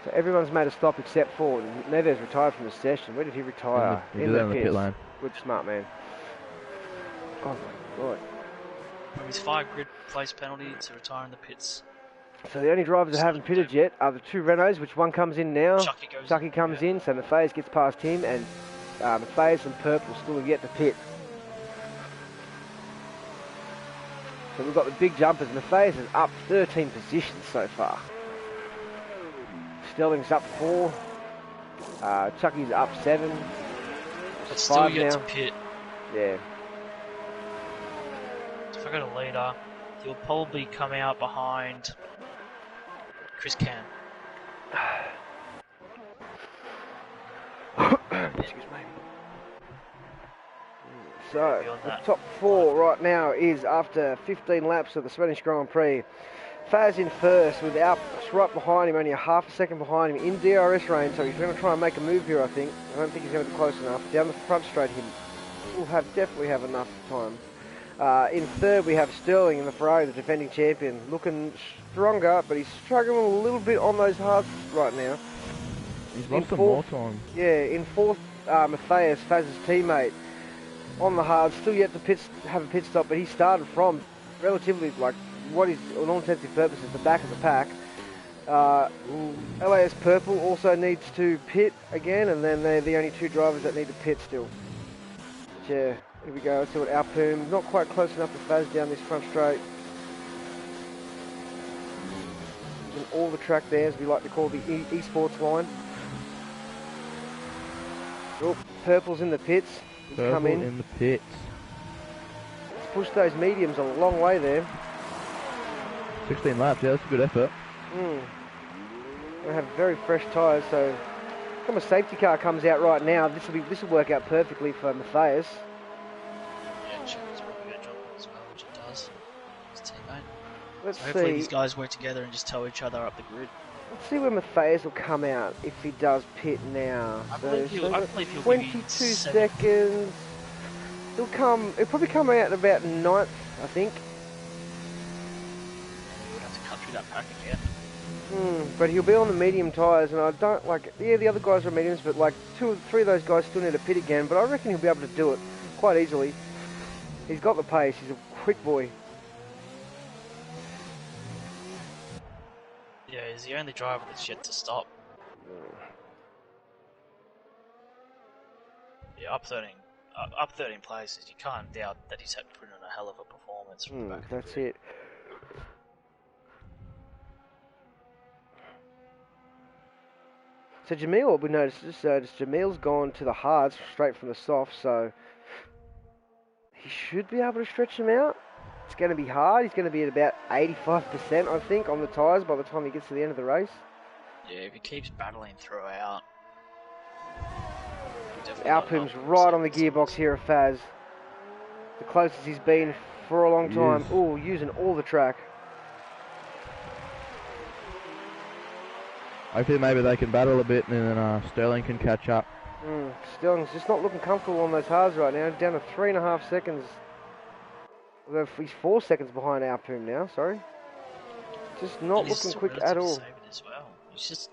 So everyone's made a stop except for Neves retired from the session. Where did he retire? In the pit lane. Good smart man. Oh my god. From his 5 grid place penalty to retire in the pits. So the only drivers that haven't pitted yet are the 2 Renaults, which one comes in now. Chucky comes in, so Matthias gets past him, and Matthias and Purple still yet to pit. So we've got the big jumpers. Matthias is up 13 positions so far. Sterling's up 4. Chucky's up 7. But still yet now to pit. Yeah. So if I got a leader, he'll probably come out behind Chris Cam. Excuse me. So, the top 4 right now is after 15 laps of the Spanish Grand Prix. Faz in first with Alp right behind him, only a half a second behind him in DRS range, so he's going to try and make a move here, I think. I don't think he's going to be close enough. Down the front straight, he will definitely have enough time. In third, we have Sterling in the Ferrari, the defending champion, looking stronger, but he's struggling a little bit on those hards right now. He's lost some more time. Yeah, in fourth, Matthias, Faz's teammate, on the hard, still yet to have a pit stop, but he started from relatively, like, what is, on all intents and purposes, the back of the pack. LAS Purple also needs to pit again, and then they're the only 2 drivers that need to pit still. But yeah, here we go. Let's see what Alpum, not quite close enough to Faz down this front straight. And all the track there, as we like to call the Esports line. Oh, Purple's in the pits. He's come in the pits. Let's push those mediums a long way there. 16 laps, yeah, that's a good effort. They have very fresh tyres, so when a safety car comes out right now, this will work out perfectly for Matthias. Yeah, Checo's probably going to jump in as well, which it does. His teammate. Let's So hopefully see. these guys work together and just tow each other up the grid. Let's see where Matthias will come out if he does pit now. I believe he'll 22 seconds. He'll probably come out about 9th, I think. We'll have to cut through that pack again. But he'll be on the medium tyres, and I don't the other guys are mediums, but like 2 or 3 of those guys still need to pit again, but I reckon he'll be able to do it quite easily. He's got the pace, he's a quick boy. Yeah, he's the only driver that's yet to stop. Yeah, up 13 places, you can't doubt that he's had to put in a hell of a performance from the back of the That's grid. it. So Jamil, what we noticed is Jamil's gone to the hards straight from the soft, so he should be able to stretch him out. It's going to be hard. He's going to be at about 85%, I think, on the tyres by the time he gets to the end of the race. Yeah, if he keeps battling throughout. Alpum's right on the gearbox here of Faz. The closest he's been for a long time. Oh, using all the track. Hopefully maybe they can battle a bit and then Sterling can catch up. Sterling's just not looking comfortable on those hards right now. Down to 3.5 seconds. He's 4 seconds behind Alpum now, sorry. Just not looking quick at all. As well. He's just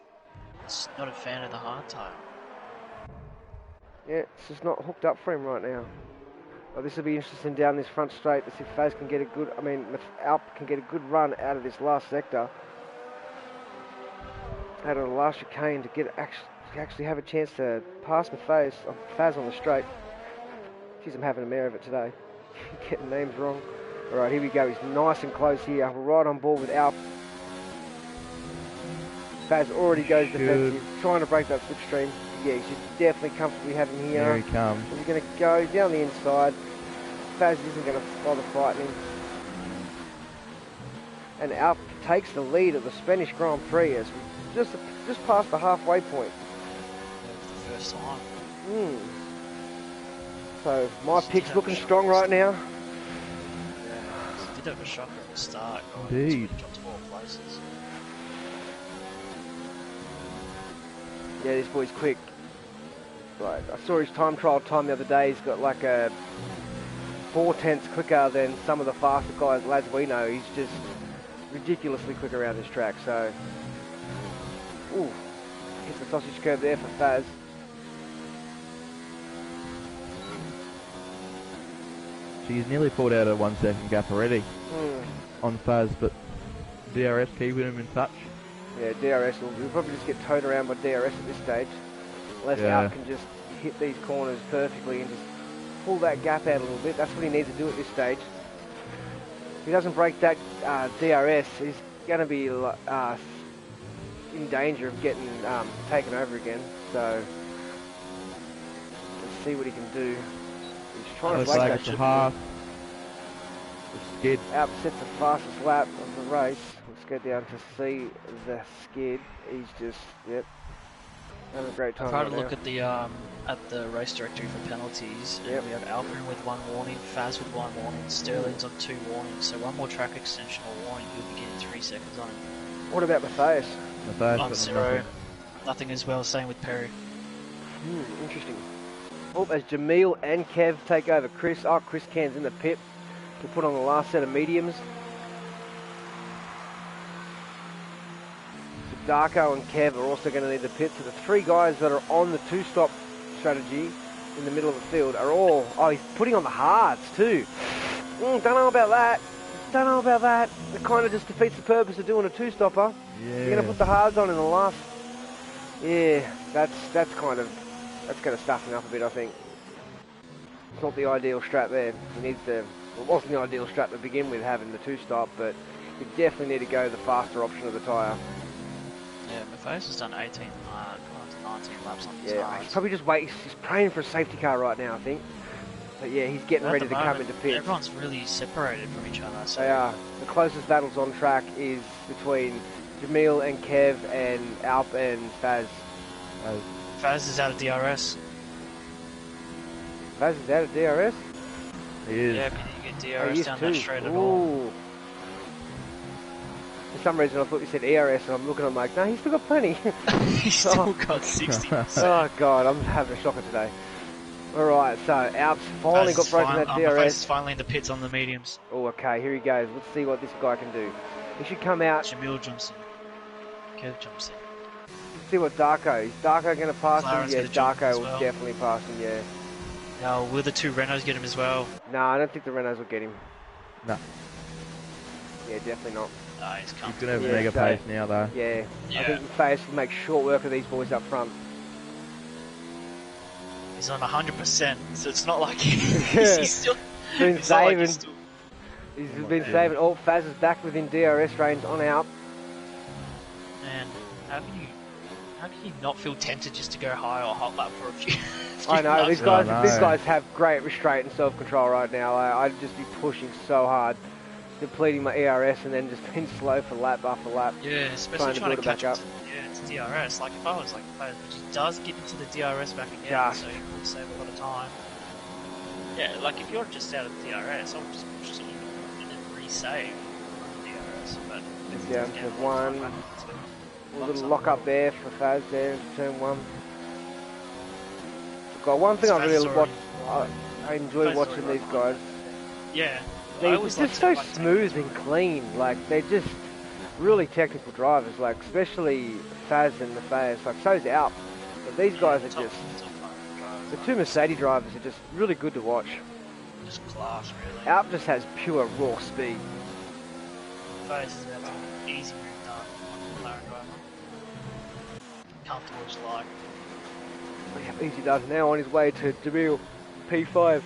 not a fan of the hard tyre. Yeah, it's just not hooked up for him right now. Well, this will be interesting down this front straight to see if Faz can get Alp can get a good run out of this last sector. Out of the last chicane to actually have a chance to pass Faz on the straight. Jeez, I'm having a mare of it today. Getting names wrong. Alright, here we go. He's nice and close here. Right on board with Alp. Faz already goes defensive, trying to break that slipstream. Yeah, you should definitely comfortably have him here. Here he comes. He's going to go down the inside. Faz isn't going to bother fighting him. And Alp takes the lead at the Spanish Grand Prix as we just past the halfway point. For the first time. So my pick's looking strong right now. Yeah, he did have a shocker at the start. Indeed. He dropped 4 places. Yeah, this boy's quick. Right, I saw his time trial time the other day. He's got like a 4/10 quicker than some of the faster lads we know. He's just ridiculously quick around this track. So, ooh, hits the sausage curve there for Faz. She's nearly pulled out a 1 second gap already on Faz, but DRS keeping him in touch. Yeah, DRS will probably just get towed around by DRS at this stage. Unless Alp can just hit these corners perfectly and just pull that gap out a little bit. That's what he needs to do at this stage. If he doesn't break that DRS, he's going to be in danger of getting taken over again. So, let's see what he can do. He's trying to break that ship. Half. Skid. Alp sets the fastest lap of the race. Let's go down to see the skid. He's just, having a great time. I've had a look at the race directory for penalties. We have Alpin with 1 warning, Faz with 1 warning, Sterling's on 2 warnings. So 1 more track extension or warning, he'll be getting 3 seconds on him. What about Matthias? On 0. Nothing as well, same with Perry. Interesting. Oh, as Jamil and Kev take over Chris. Oh, Chris Can's in the pit. We'll put on the last set of mediums. So Darko and Kev are also going to need the pit. So the 3 guys that are on the 2-stop strategy in the middle of the field are all... Oh, he's putting on the hards too. Don't know about that. Don't know about that. It kind of just defeats the purpose of doing a 2-stopper. Yeah. You're going to put the hards on in the last... Yeah, that's going to stuff him up a bit, I think. It's not the ideal strat there. He needs to... Well, it wasn't the ideal strat to begin with, having the 2-stop, but you definitely need to go the faster option of the tyre. Yeah, Matthias has done 18, gone on to 19 laps on his Yeah, hards. he's probably just waiting. He's praying for a safety car right now, I think. But yeah, he's getting At ready the to come moment, into pits. Everyone's really separated from each other. So They are. The closest battles on track is between Jamil and Kev and Alp and Faz. Faz is out of DRS. Faz is out of DRS? He is. Yeah, but you get Oh, he DRS is down too. that straight at all. Ooh. For some reason I thought you said ERS and I'm looking, I'm like, no, he's still got plenty. He's still got 60%. Oh god, I'm having a shocker today. Alright, so Alps finally got broken that Faz DRS. is finally in the pits on the mediums. Oh, okay, here he goes. Let's see what this guy can do. He should come out. Jamil jumps in. Kev jumps in. Let's see what Darko. Is Darko going to pass Claren's him? Yeah, gonna jump Darko as will well. definitely pass him, yeah. Now, will the two Renaults get him as well? No, I don't think the Renaults will get him. No. Yeah, definitely not. He's He's coming. gonna have Yeah, mega so- pace now though. Yeah, Yeah. I think Matthias will make short work of these boys up front. He's on 100%, so it's not like Yeah. he's still. Been It's not like saving. he's still. He's been saving. Oh, Faz is back within DRS range on Alp. Man, how can you not feel tempted just to go high or hot lap for a few? I know, laps? these guys have great restraint and self-control right now. I'd just be pushing so hard, depleting my ERS and then just being slow for lap after lap. Yeah, especially trying to trying to build it back catch up. to DRS. Like if I was like, which he does get into the DRS back again, Yeah. so you will save a lot of time. Yeah, like if you're just out of the DRS, I'll just push it and then resave on the DRS. But It's it down does to get a lot of one. time back into it. A little lock up there for Faz there in turn one. God, one thing I Faz really is watch, already- I enjoy Faz watching already these run. guys. Yeah, I They're always just like so to, smooth and clean. Like they're just really technical drivers. Like especially Faz and Matthias. Like so's Alp. But these guys are just the two Mercedes drivers are just really good to watch. just class, really. Alp just has pure raw speed. Phase is about to be an easy move done on the McLaren driver. Comfortable as you like. Easy does now on his way to Jamil P5.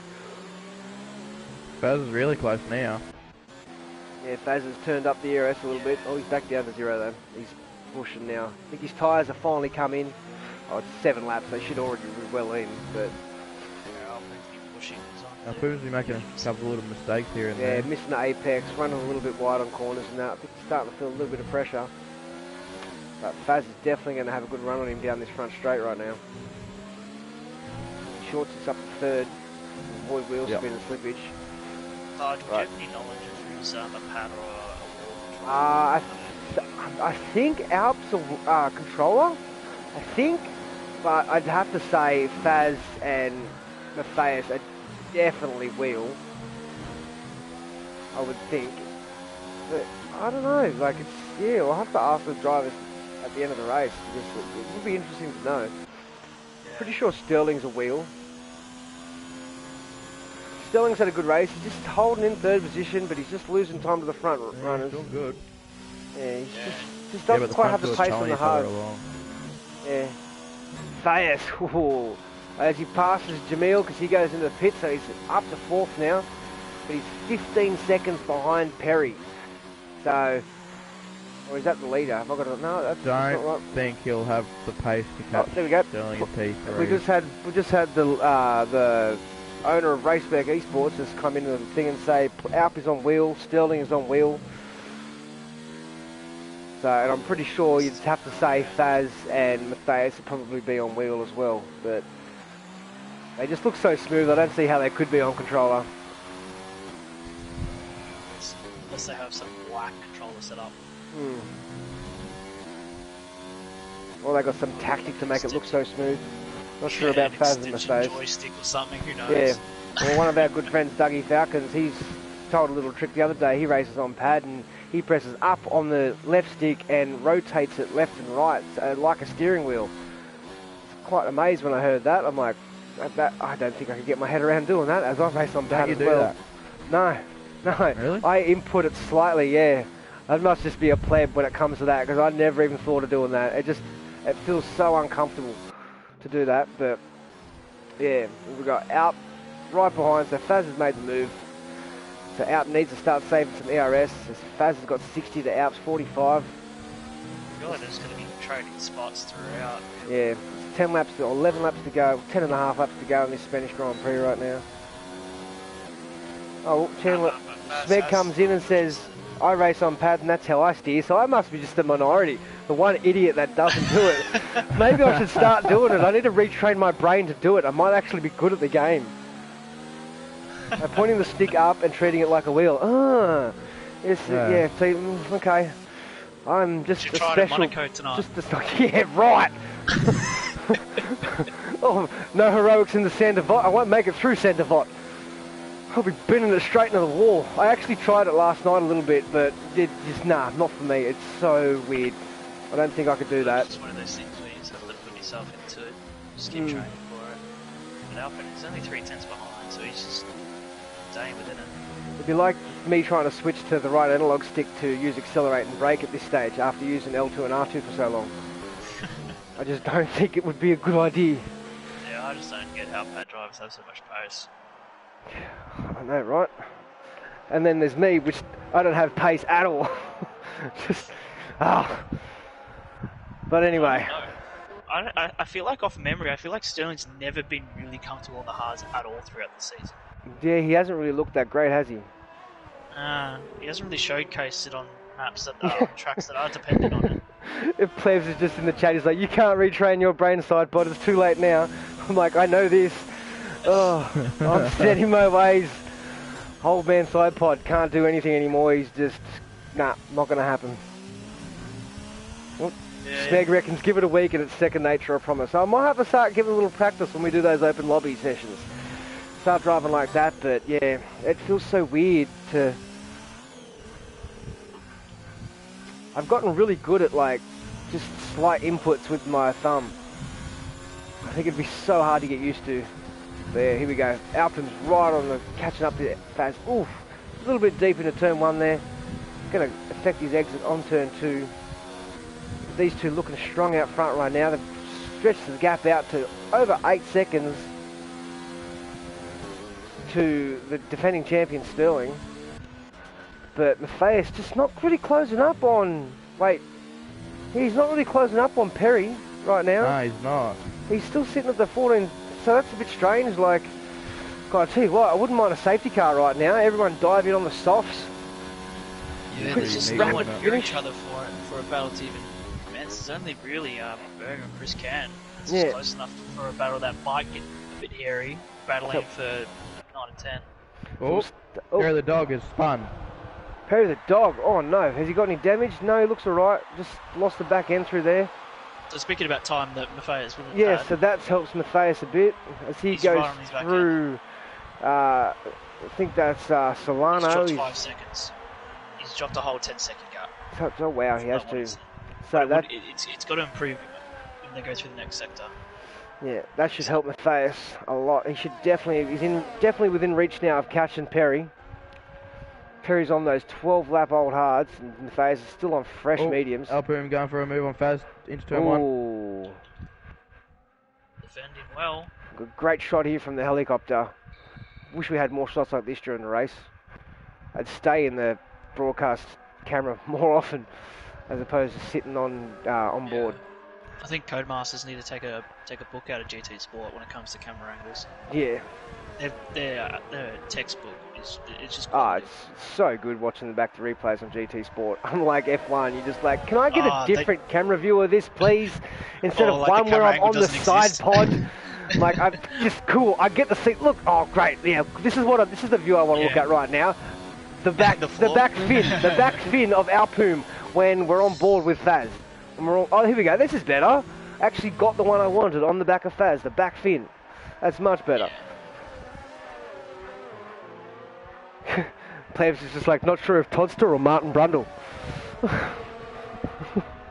Faz is really close now. Yeah, Faz has turned up the ERS a little bit. Oh, he's back down to zero though. He's pushing now. I think his tyres have finally come in. Oh, it's 7 laps. They should already be well in, but Yeah, I'll be pushing. Now Poom's been making a couple of little mistakes here and yeah, there. missing the apex, running a little bit wide on corners and that. I think he's starting to feel a little bit of pressure. But Faz is definitely going to have a good run on him down this front straight right now. Shorts is up to third. Avoid wheel spin and slippage. Do you have any knowledge of who's a pad or a wall? I think Alp's a controller. I think, but I'd have to say Faz and Matthias are definitely wheel. I would think, but I don't know. Like it's I'll have to ask the drivers at the end of the race because it would be interesting to know. Pretty sure Sterling's a wheel. Sterling's had a good race. He's just holding in third position, but he's just losing time to the front runners. Doing good. Yeah, he's just Yeah, doesn't but the quite front have the door's pace on telling the you further hard. along. Yeah. Fayez, ooh. As he passes Jamil, because he goes into the pit, so he's up to fourth now. But he's 15 seconds behind Perry. So, or is that the leader? Have I got to, no, that's not Don't right. think he'll have the pace to Oh, catch there we go. Sterling at P3. We just had the owner of Spec Esports just come into the thing and say Alp is on wheel, Sterling is on wheel. So, and I'm pretty sure you'd have to say Faz and Matthias would probably be on wheel as well, but they just look so smooth. I don't see how they could be on controller. Unless they have some black controller set up. Or they got some tactic to make it look so smooth. Not sure about an Faz and extension Matthias. joystick or something, who knows? Yeah. Well, one of our good friends, Dougie Falcons, he's told a little trick the other day. He races on pad and he presses up on the left stick and rotates it left and right like a steering wheel. Quite amazed when I heard that. I'm like, I don't think I could get my head around doing that as I race on pad Don't you as do well. that? No. Really? I input it slightly, yeah. I must just be a pleb when it comes to that because I never even thought of doing that. It feels so uncomfortable to do that, but yeah, we've got Alp right behind, so Faz has made the move. So Alp needs to start saving some ERS. Faz has got 60 to Alp's 45. I feel like there's going to be trading spots throughout. Yeah, 10 laps or 11 laps to go, 10 and a half laps to go in this Spanish Grand Prix right now. Oh, Chandler, Smeg comes in and says, I race on pad and that's how I steer, so I must be just the minority. The one idiot that doesn't do it. Maybe I should start doing it. I need to retrain my brain to do it. I might actually be good at the game. By pointing the stick up and treating it like a wheel. Yeah, see, okay. I'm just a special... Just a, yeah, right! Oh, no heroics in the Sandavot. I won't make it through Sandavot. I'll be bending it straight into the wall. I actually tried it last night a little bit, but it just, nah, not for me. It's so weird. I don't think I could do that. It's one of those things where you just have to put yourself into it. Just keep training for it. But Alfred is only 3 tenths behind, so he's just staying within it. It'd be like me trying to switch to the right analog stick to use accelerate and brake at this stage after using L2 and R2 for so long. I just don't think it would be a good idea. Yeah, I just don't get how pad drivers have so much pace. I know, right? And then there's me, which I don't have pace at all. Just, But anyway. I feel like off memory, I feel like Sterling's never been really comfortable on the hards at all throughout the season. Yeah, he hasn't really looked that great, has he? He hasn't really showcased it on maps that are on tracks that are dependent on it. If Plebs is just in the chat, he's like, you can't retrain your brain side, but it's too late now. I'm like, I know this. Oh, I'm set in my ways. Whole man side pod can't do anything anymore. He's just, nah, not going to happen. Well, Smeg reckons give it a week and it's second nature, I promise. So I might have to start giving a little practice when we do those open lobby sessions. Start driving like that, but yeah, it feels so weird to... I've gotten really good at like, just slight inputs with my thumb. I think it'd be so hard to get used to. There, here we go. Alpin's right on the catching up there fast. Oof, a little bit deep into turn 1 there. Going to affect his exit on turn 2. These two looking strong out front right now. They've stretched the gap out to over 8 seconds to the defending champion Sterling. But Matthias just not really closing up on... Wait, he's not really closing up on Perry right now. No, he's not. He's still sitting at the 14... So that's a bit strange, like, God, I tell you what, I wouldn't mind a safety car right now. Everyone dive in on the softs. Yeah, there's just no one near each other for a battle to even commence. It's only really Berger and Chris Can. It's just close enough for a battle that might get a bit hairy, battling for 9 and 10. Oh, Perry the dog is spun. Perry the dog, oh no, has he got any damage? No, he looks alright, just lost the back end through there. So speaking about time that Matthias wouldn't yeah, so that helps Matthias a bit as he goes through. I think that's Solano. He's dropped 5 seconds. He's dropped a whole 10-second gap. Oh wow, he has to. So that it's got to improve when they go through the next sector. Yeah, that should help Matthias a lot. He should he's definitely within reach now of catching Perry. Perry's on those 12 lap old hards, and Matthias is still on fresh mediums. Alpum going for a move on Faz into turn 1. Defending well. Great shot here from the helicopter. Wish we had more shots like this during the race. I'd stay in the broadcast camera more often, as opposed to sitting on board. I think Codemasters need to take a book out of GT Sport when it comes to camera angles. Yeah. Their textbook it's just it's so good watching the back to replays on GT Sport. Unlike F1, you're just like, can I get a different camera view of this, please? Instead of like one where I'm on the side pod. Like, I'm just cool. I get the seat. Look, oh great, yeah. This is the view I want to look at right now. The back fin of Alpum when we're on board with Faz. And oh, here we go. This is better. Actually got the one I wanted on the back of Faz, the back fin. That's much better. Plebs is just like, not sure if Toddster or Martin Brundle.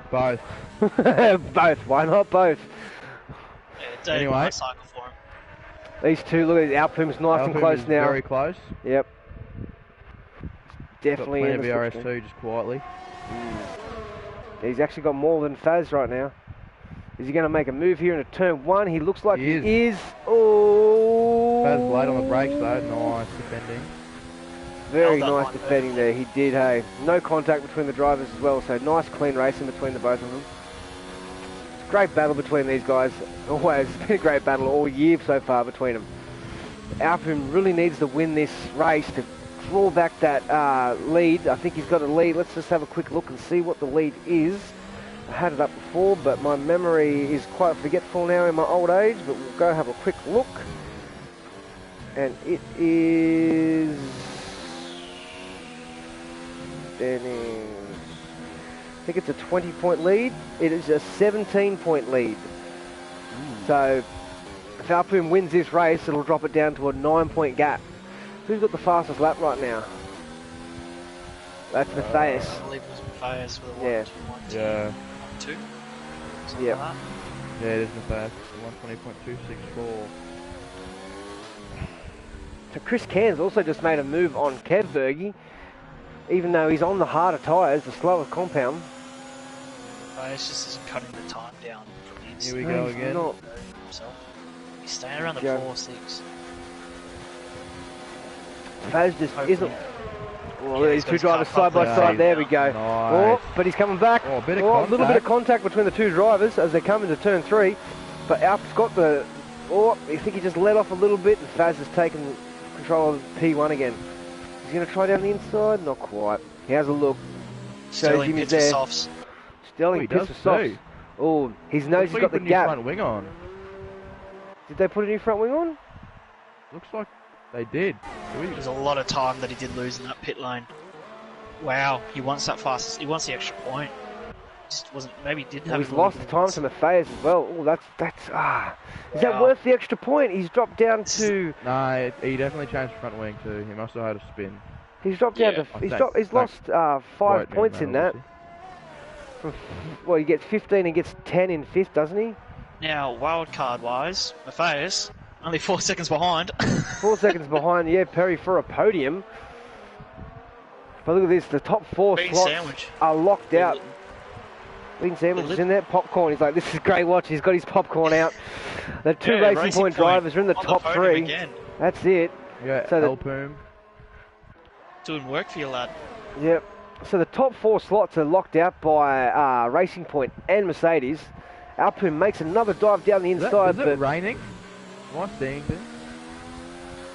Both. Both. Why not both? Yeah, anyway. Cycle for him. These two, look at Alpum's nice and close now. Very close. Yep. Definitely in the VRS2 just quietly. He's actually got more than Faz right now. Is he going to make a move here into turn 1? He looks like he is. Oh! Faz late on the brakes though. Nice defending. Very nice defending there. He did, hey. No contact between the drivers as well, so nice clean racing between the both of them. It's a great battle between these guys. Always. It's been a great battle all year so far between them. Alpine really needs to win this race to claw back that lead. I think he's got a lead. Let's just have a quick look and see what the lead is. I had it up before, but my memory is quite forgetful now in my old age, but we'll go have a quick look. And it is... Standing... I think it's a 20-point lead. It is a 17-point lead. So, if Alpine wins this race, it'll drop it down to a 9-point gap. Who's got the fastest lap right now? That's Matthias. I believe it was Matthias with a 1, Yeah. 2, 1, 2, Yeah. 2. Something Yep. like that. Yeah, it is Matthias. 120.264. So Chris Cairns also just made a move on Kevbergy, even though he's on the harder tyres, the slower compound. Matthias just isn't cutting the time down from the Here inside. we go He's again. not. Himself. He's staying around the Yeah. 4-6. Faz just Hopefully. isn't. Well, Yeah, these he's got two his drivers car side by properly side. laid There out. we go. Nice. Oh, but he's coming back. Oh, a bit of a little bit of contact. contact between the two drivers as they come into turn 3. But Alp's got the... Oh, I think he just let off a little bit and Faz has taken control of P1 again. He's going to try down the inside? Not quite. He has a look. Sterling him he's pits for there. softs. Sterling he pits does for softs. too. Oh, his nose has got the New gap. front wing on. Did they put a new front wing on? Looks like they did. There's a lot of time that he did lose in that pit lane. Wow, he wants that fastest. He wants the extra point. Just wasn't. Maybe he didn't have. He's his lost lead. time to Matthias as well. Oh, that's Is that Wow. worth the extra point? He's dropped down to. No, he definitely changed front wing too. He must have had a spin. He's dropped down Yeah. to. He's Don't- He's lost 5 Quote me on points in that. obviously. From, well, he gets 15 and gets 10 in 5th, doesn't he? Now, wild card wise, Matthias only 4 seconds behind. 4 seconds behind. Yeah, Perry for a podium. But look at this. The top 4 Bean slots sandwich. are locked out. Bean sandwich is in there. Popcorn. He's like, this is great watch. He's got his popcorn out. The 2 Yeah, racing point drivers are in the on top podium 3. Again. That's it. Yeah, So the- Alpoom. Doing work for you, lad. Yep. So the top 4 slots are locked out by Racing Point and Mercedes. Alpoom makes another dive down the inside, Is it but raining? Am I seeing this?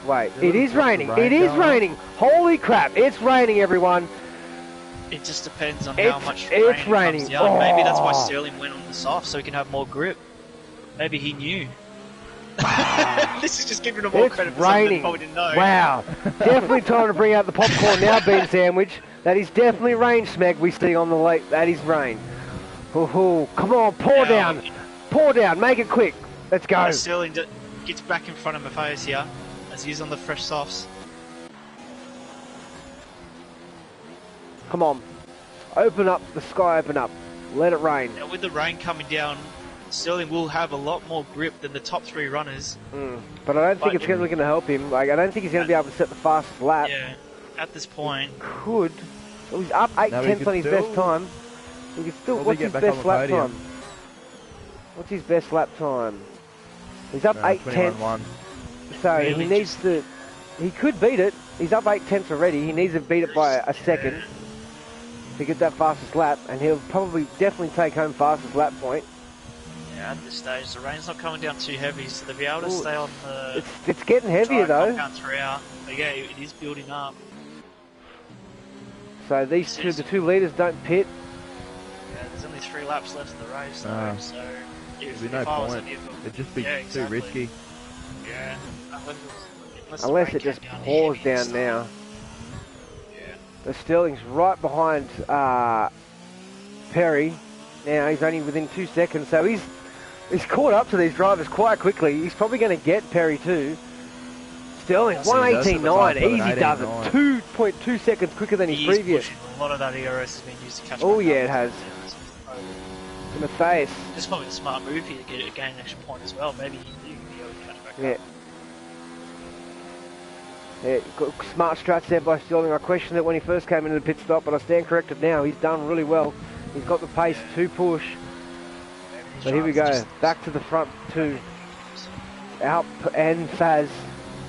wait, There's it a is drop of raining. rain It is going on. raining. Holy crap! It's raining, everyone. It just depends on how It's- much it's rain raining. comes down. Maybe that's why Oh. Sterling went on the soft so he can have more grip. Maybe he knew. This is just giving him more It's credit for something that he raining. probably didn't know. Wow. Definitely time to bring out the popcorn now, Bean Sandwich. That is definitely rain, Smeg. We see on the lake. That is rain. Ooh, come on, pour Now, down. Pour down. Make it quick. Let's go. Sterling gets back in front of Matthias here as he's on the fresh softs. Come on. Open up. The sky open up. Let it rain. Now, with the rain coming down, Sterling will have a lot more grip than the top 3 runners. But I don't think But- it's really going to help him. Like, I don't think he's going to be able to set the fastest lap. Yeah, at this point, Could. Well, he's up 8 No, he tenths could on his still- best time. He could still. Probably What's get his back on best the lap podium. time? What's his best lap time? He's up 8 tenths. 21-1. So Really he needs to. He could beat it. He's up 8 tenths already. He needs to beat it by a second to get that fastest lap, and he'll probably definitely take home fastest lap point. yeah, at this stage, the rain's not coming down too heavy, so they'll be able to Ooh, stay on the It's getting heavier dry though. compound throughout. But yeah, it is building up. So these two, the 2 leaders don't pit. Yeah, there's only 3 laps left of the race, though, Ah. so There'd if, be if no I was point. any of them, It'd just be Yeah, too exactly. risky. yeah, unless the Unless rain it just came down pours heavy and down stuff. now. Yeah. The Sterling's right behind Perry. Now he's only within 2 seconds, so he's caught up to these drivers quite quickly. He's probably going to get Perry too. Sterling, Yes, he does. 118.9, It's easy does it. 118.9. 2.2 seconds quicker than his He is previous. pushing. A lot of that ERS has been used to catch Oh, back yeah, up. it has. Matthias, It's probably a smart move here to gain an extra point as well. Maybe you can be able to catch back yeah. up. Yeah, got smart strats there by Sterling. I questioned it when he first came into the pit stop, but I stand corrected now. He's done really well. He's got the pace to push. Maybe these But here we drivers go, just- back to the front two. Alp and Faz.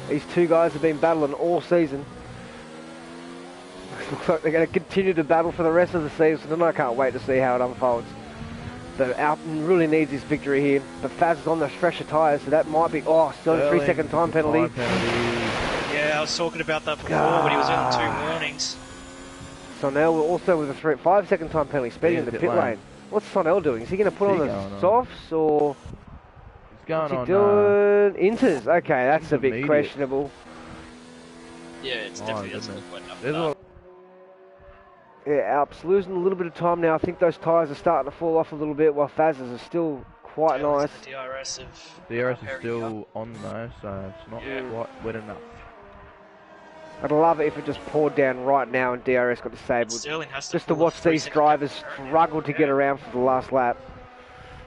These 2 guys have been battling all season. Looks like they're going to continue to battle for the rest of the season, and I can't wait to see how it unfolds. But Alton really needs this victory here. But Faz is on the fresher tyres, so that might be... Oh, still a 3-second time penalty. Time penalty. Yeah, was talking about that before when he was earning 2 warnings. Sonell also with a 5-second time penalty, speeding in the pit lane. What's Sonell doing? Is he going to put on the softs or? He's going what's he doing? Inters. Okay, that's a bit immediate. questionable. Yeah, it's definitely doesn't look quite enough. Yeah, Alps losing a little bit of time now. I think those tyres are starting to fall off a little bit, while Faz's are still quite nice. DRS is still on though, so it's not quite wet enough. I'd love it if it just poured down right now and DRS got disabled. Just to watch these drivers struggle to get around for the last lap.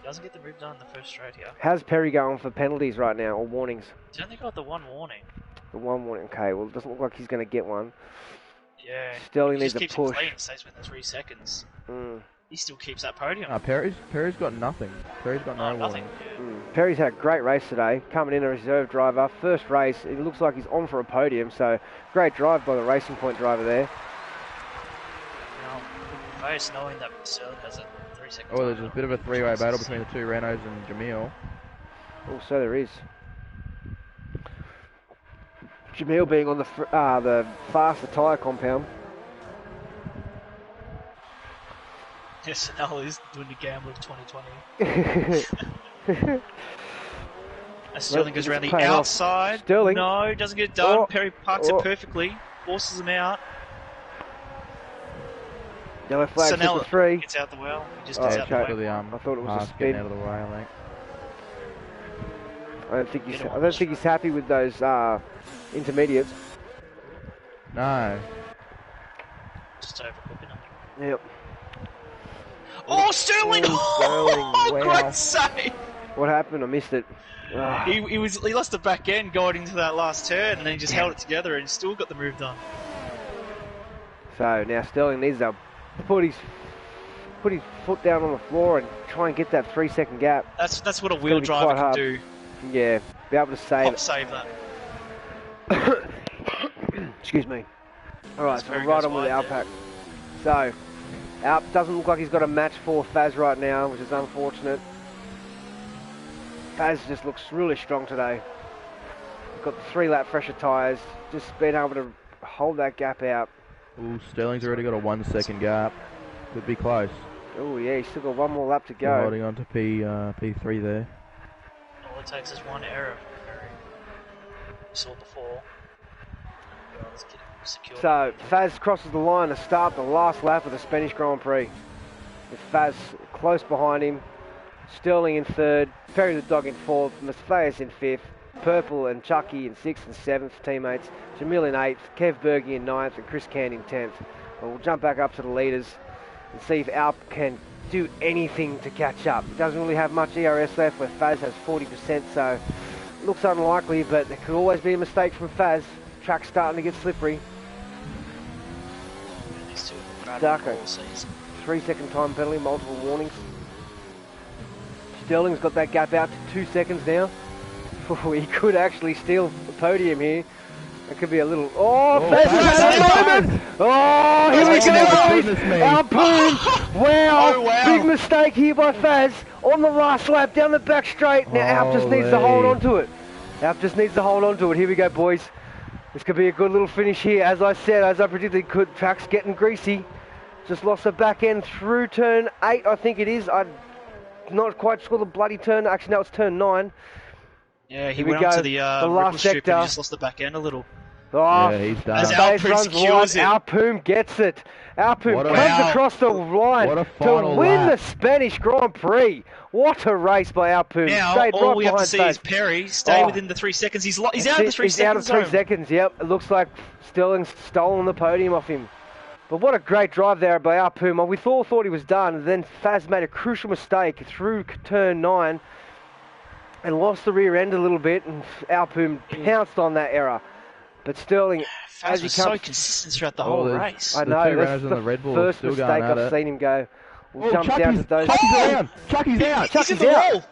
Doesn't get the move done in the first straight here. How's Perry going for penalties right now, or warnings? He's only got the 1 warning. The 1 warning, okay, well it doesn't look like he's going to get one. Yeah. Sterling needs a push. He just keeps playing, stays within 3 seconds. He still keeps that podium. Perry's got nothing. Perry's got no nothing. Perry's had a great race today, coming in a reserve driver. First race, it looks like he's on for a podium, so great drive by the Racing Point driver there. Now, face knowing that Sterling has a 3-second. Oh, there's a bit of a 3-way battle between the 2 Renaults and Jamil. Oh, so there is. Jamil being on the faster tyre compound. Yes, now he's doing the gamble of 2020. As Sterling goes around the outside. Sterling. No, doesn't get it done. Perry parks it perfectly. Forces him out. Yellow flag, Sonell 3. gets out the well. He just gets out the way. I thought it was a spin. Out of the way, I think. I don't think he's happy with those intermediates. No. Just overcooking him. Yep. Oh, Sterling! Oh, wow. Great save! What happened? I missed it. He lost the back end going into that last turn, and then he just held it together and still got the move done. So now Sterling needs to put his foot down on the floor and try and get that 3-second gap. That's what a wheel driver can do. Yeah, be able to save that. Excuse me. Alright, so right on with the Alpac. So, Alp doesn't look like he's got a match for Faz right now, which is unfortunate. Faz just looks really strong today. He's got the 3-lap fresher tyres, just being able to hold that gap out. Ooh, Sterling's already got a 1-second gap. Could be close. Oh yeah, he's still got 1 more lap to go. Still holding on to P3 there. All it takes is 1 error. We saw before. Let's get him secured. So, Faz crosses the line to start the last lap of the Spanish Grand Prix. With Faz close behind him, Sterling in 3rd, Perry the Dog in 4th, Matthias in 5th, Purple and Chucky in 6th and 7th teammates, Jamil in 8th, Kev Berge in 9th and Chris Can in 10th. But we'll jump back up to the leaders and see if Alp can do anything to catch up. It doesn't really have much ERS left, where Faz has 40%, so it looks unlikely, but there could always be a mistake from Faz. Track's starting to get slippery. Darko, 3-second time penalty, multiple warnings. Sterling's got that gap out to 2 seconds now. Oh, he could actually steal the podium here. It could be a little... Oh, Faz has a moment! Oh, here we go, boys! Alpoon! Wow! Oh, wow! Big mistake here by Faz on the last lap, down the back straight. Now Alp just needs to hold on to it. Alp just needs to hold on to it. Here we go, boys. This could be a good little finish here. As I said, as I predicted, track's getting greasy. Just lost the back end through turn 8, I think it is. I'm not quite sure the bloody turn. Actually, no, it's turn 9. Yeah, he went up to the last sector and just lost the back end a little. Oh, yeah, he's done. As Alpoon secures it. Alpoon gets it. Alpoon comes across the line to win the Spanish Grand Prix. What a race by Alpoon. Now, all we have to see is Perry stay within the 3 seconds. He's out of the 3 seconds. He's out of 3 seconds, yep. It looks like Sterling's stolen the podium off him. But what a great drive there by Alpoon. We all thought he was done. Then Faz made a crucial mistake through turn 9 and lost the rear end a little bit, and Alpoon pounced on that error. But Sterling, Faz was so consistent throughout the whole race. I know, that's the first mistake I've seen him go. We'll jump down to those. Chucky's out! Chucky's out!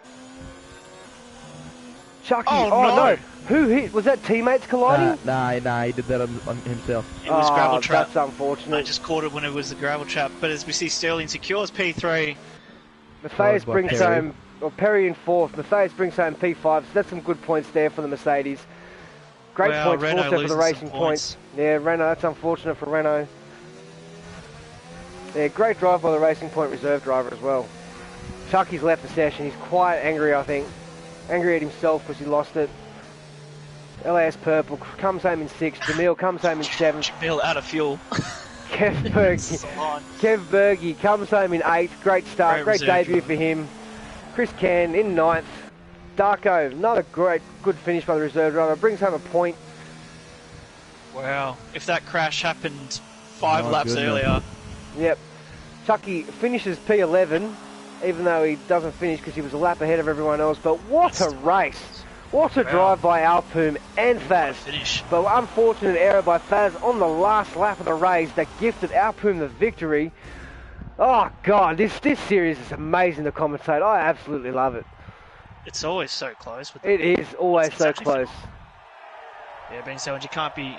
Chucky, no! Who hit? Was that teammates colliding? Nah, he did that on himself. It was gravel trap. That's unfortunate. I just caught it when it was the gravel trap. But as we see, Sterling secures P3. Matthias brings home, or Perry in 4th. Matthias brings home P5. So that's some good points there for the Mercedes. Great Wow, points Renault also for the losing Racing some Points. points. Yeah, Renault, that's unfortunate for Renault. Yeah, great drive by the Racing Point reserve driver as well. Chucky's left the session. He's quite angry, I think. Angry at himself because he lost it. LAS Purple comes home in 6th. Jamil comes home in 7th. Jamil out of fuel. Kev Berge comes home in 8th. Great start. Great debut for him. Chris Can in 9th. Darko, another good finish by the reserve driver. Brings home a point. Wow. If that crash happened 5 laps earlier. Yep. Chucky finishes P11, even though he doesn't finish because he was a lap ahead of everyone else. But what a race. What a drive by Alpoom and Faz. But unfortunate error by Faz on the last lap of the race that gifted Alpoom the victory. Oh, God, this series is amazing to commentate. I absolutely love it. It's always so close. It is always so close. Yeah, being said, you can't be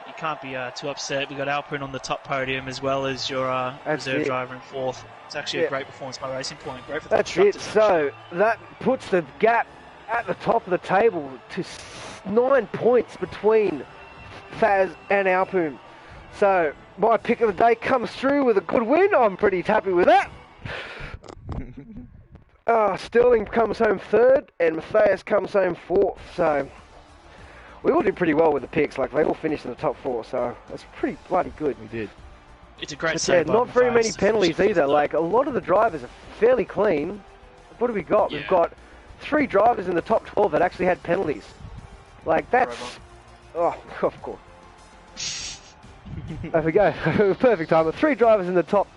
too upset. We got Alpoom on the top podium as well as your reserve driver in 4th. It's actually a great performance by Racing Point. Great for the constructors. That's it. So that puts the gap at the top of the table to 9 points between Faz and Alpoom. So my pick of the day comes through with a good win. I'm pretty happy with that. Sterling comes home 3rd and Matthias comes home 4th. So we all did pretty well with the picks. Like, they all finished in the top 4. So that's pretty bloody good. We did. It's a great save. Yeah, not very many penalties either. Like, a lot of the drivers are fairly clean. What have we got? Yeah. We've got 3 drivers in the top 12 that actually had penalties. Like, that's... Oh, of course. There we go. Perfect time. 3 drivers in the top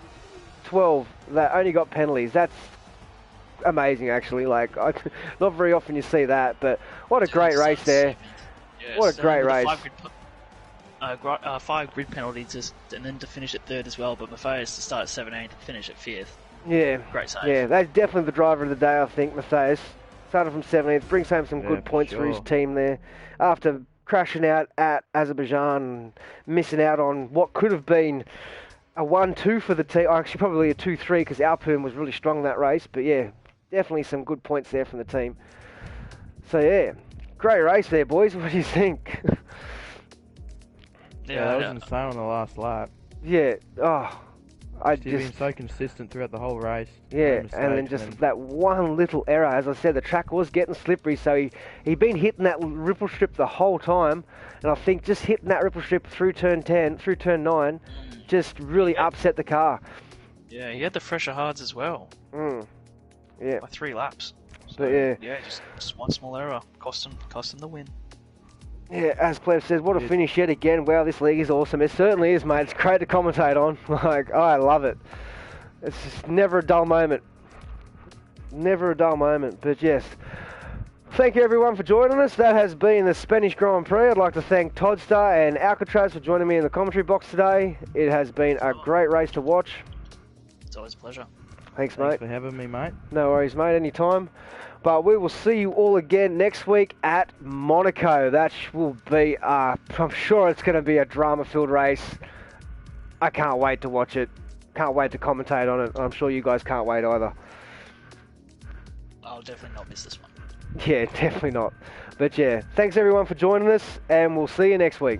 12 that only got penalties. That's amazing, actually. Like, not very often you see that, but what a great race there. Yeah, what a great race. 5 grid penalties, and then to finish at 3rd as well, but Matthias to start at 17th and finish at 5th. Yeah. Great save. Yeah, that's definitely the driver of the day, I think, Matthias. Started from 17th, brings home some good points for his team there. After crashing out at Azerbaijan, missing out on what could have been a 1-2 for the team. Actually, probably a 2-3 because Alpoom was really strong that race. But yeah, definitely some good points there from the team. So yeah, great race there, boys. What do you think? Yeah, that was insane on the last lap. Yeah, He's been so consistent throughout the whole race. Yeah, and then just that one little error. As I said, the track was getting slippery, so he'd been hitting that ripple strip the whole time, and I think just hitting that ripple strip through turn 9 just really upset the car. Yeah, he had the fresher hards as well. Yeah. By 3 laps. So, but yeah. Yeah, just one small error cost him the win. Yeah, as Clef says, what a finish yet again. Wow, this league is awesome. It certainly is, mate. It's great to commentate on. Like, I love it. It's just never a dull moment. Never a dull moment. But yes, thank you everyone for joining us. That has been the Spanish Grand Prix. I'd like to thank Toddstar and Alcatraz for joining me in the commentary box today. It has been a great race to watch. It's always a pleasure. Thanks, mate. Thanks for having me, mate. No worries, mate. Anytime. But we will see you all again next week at Monaco. That will be, I'm sure it's going to be a drama-filled race. I can't wait to watch it. Can't wait to commentate on it. I'm sure you guys can't wait either. I'll definitely not miss this one. Yeah, definitely not. But yeah, thanks everyone for joining us, and we'll see you next week.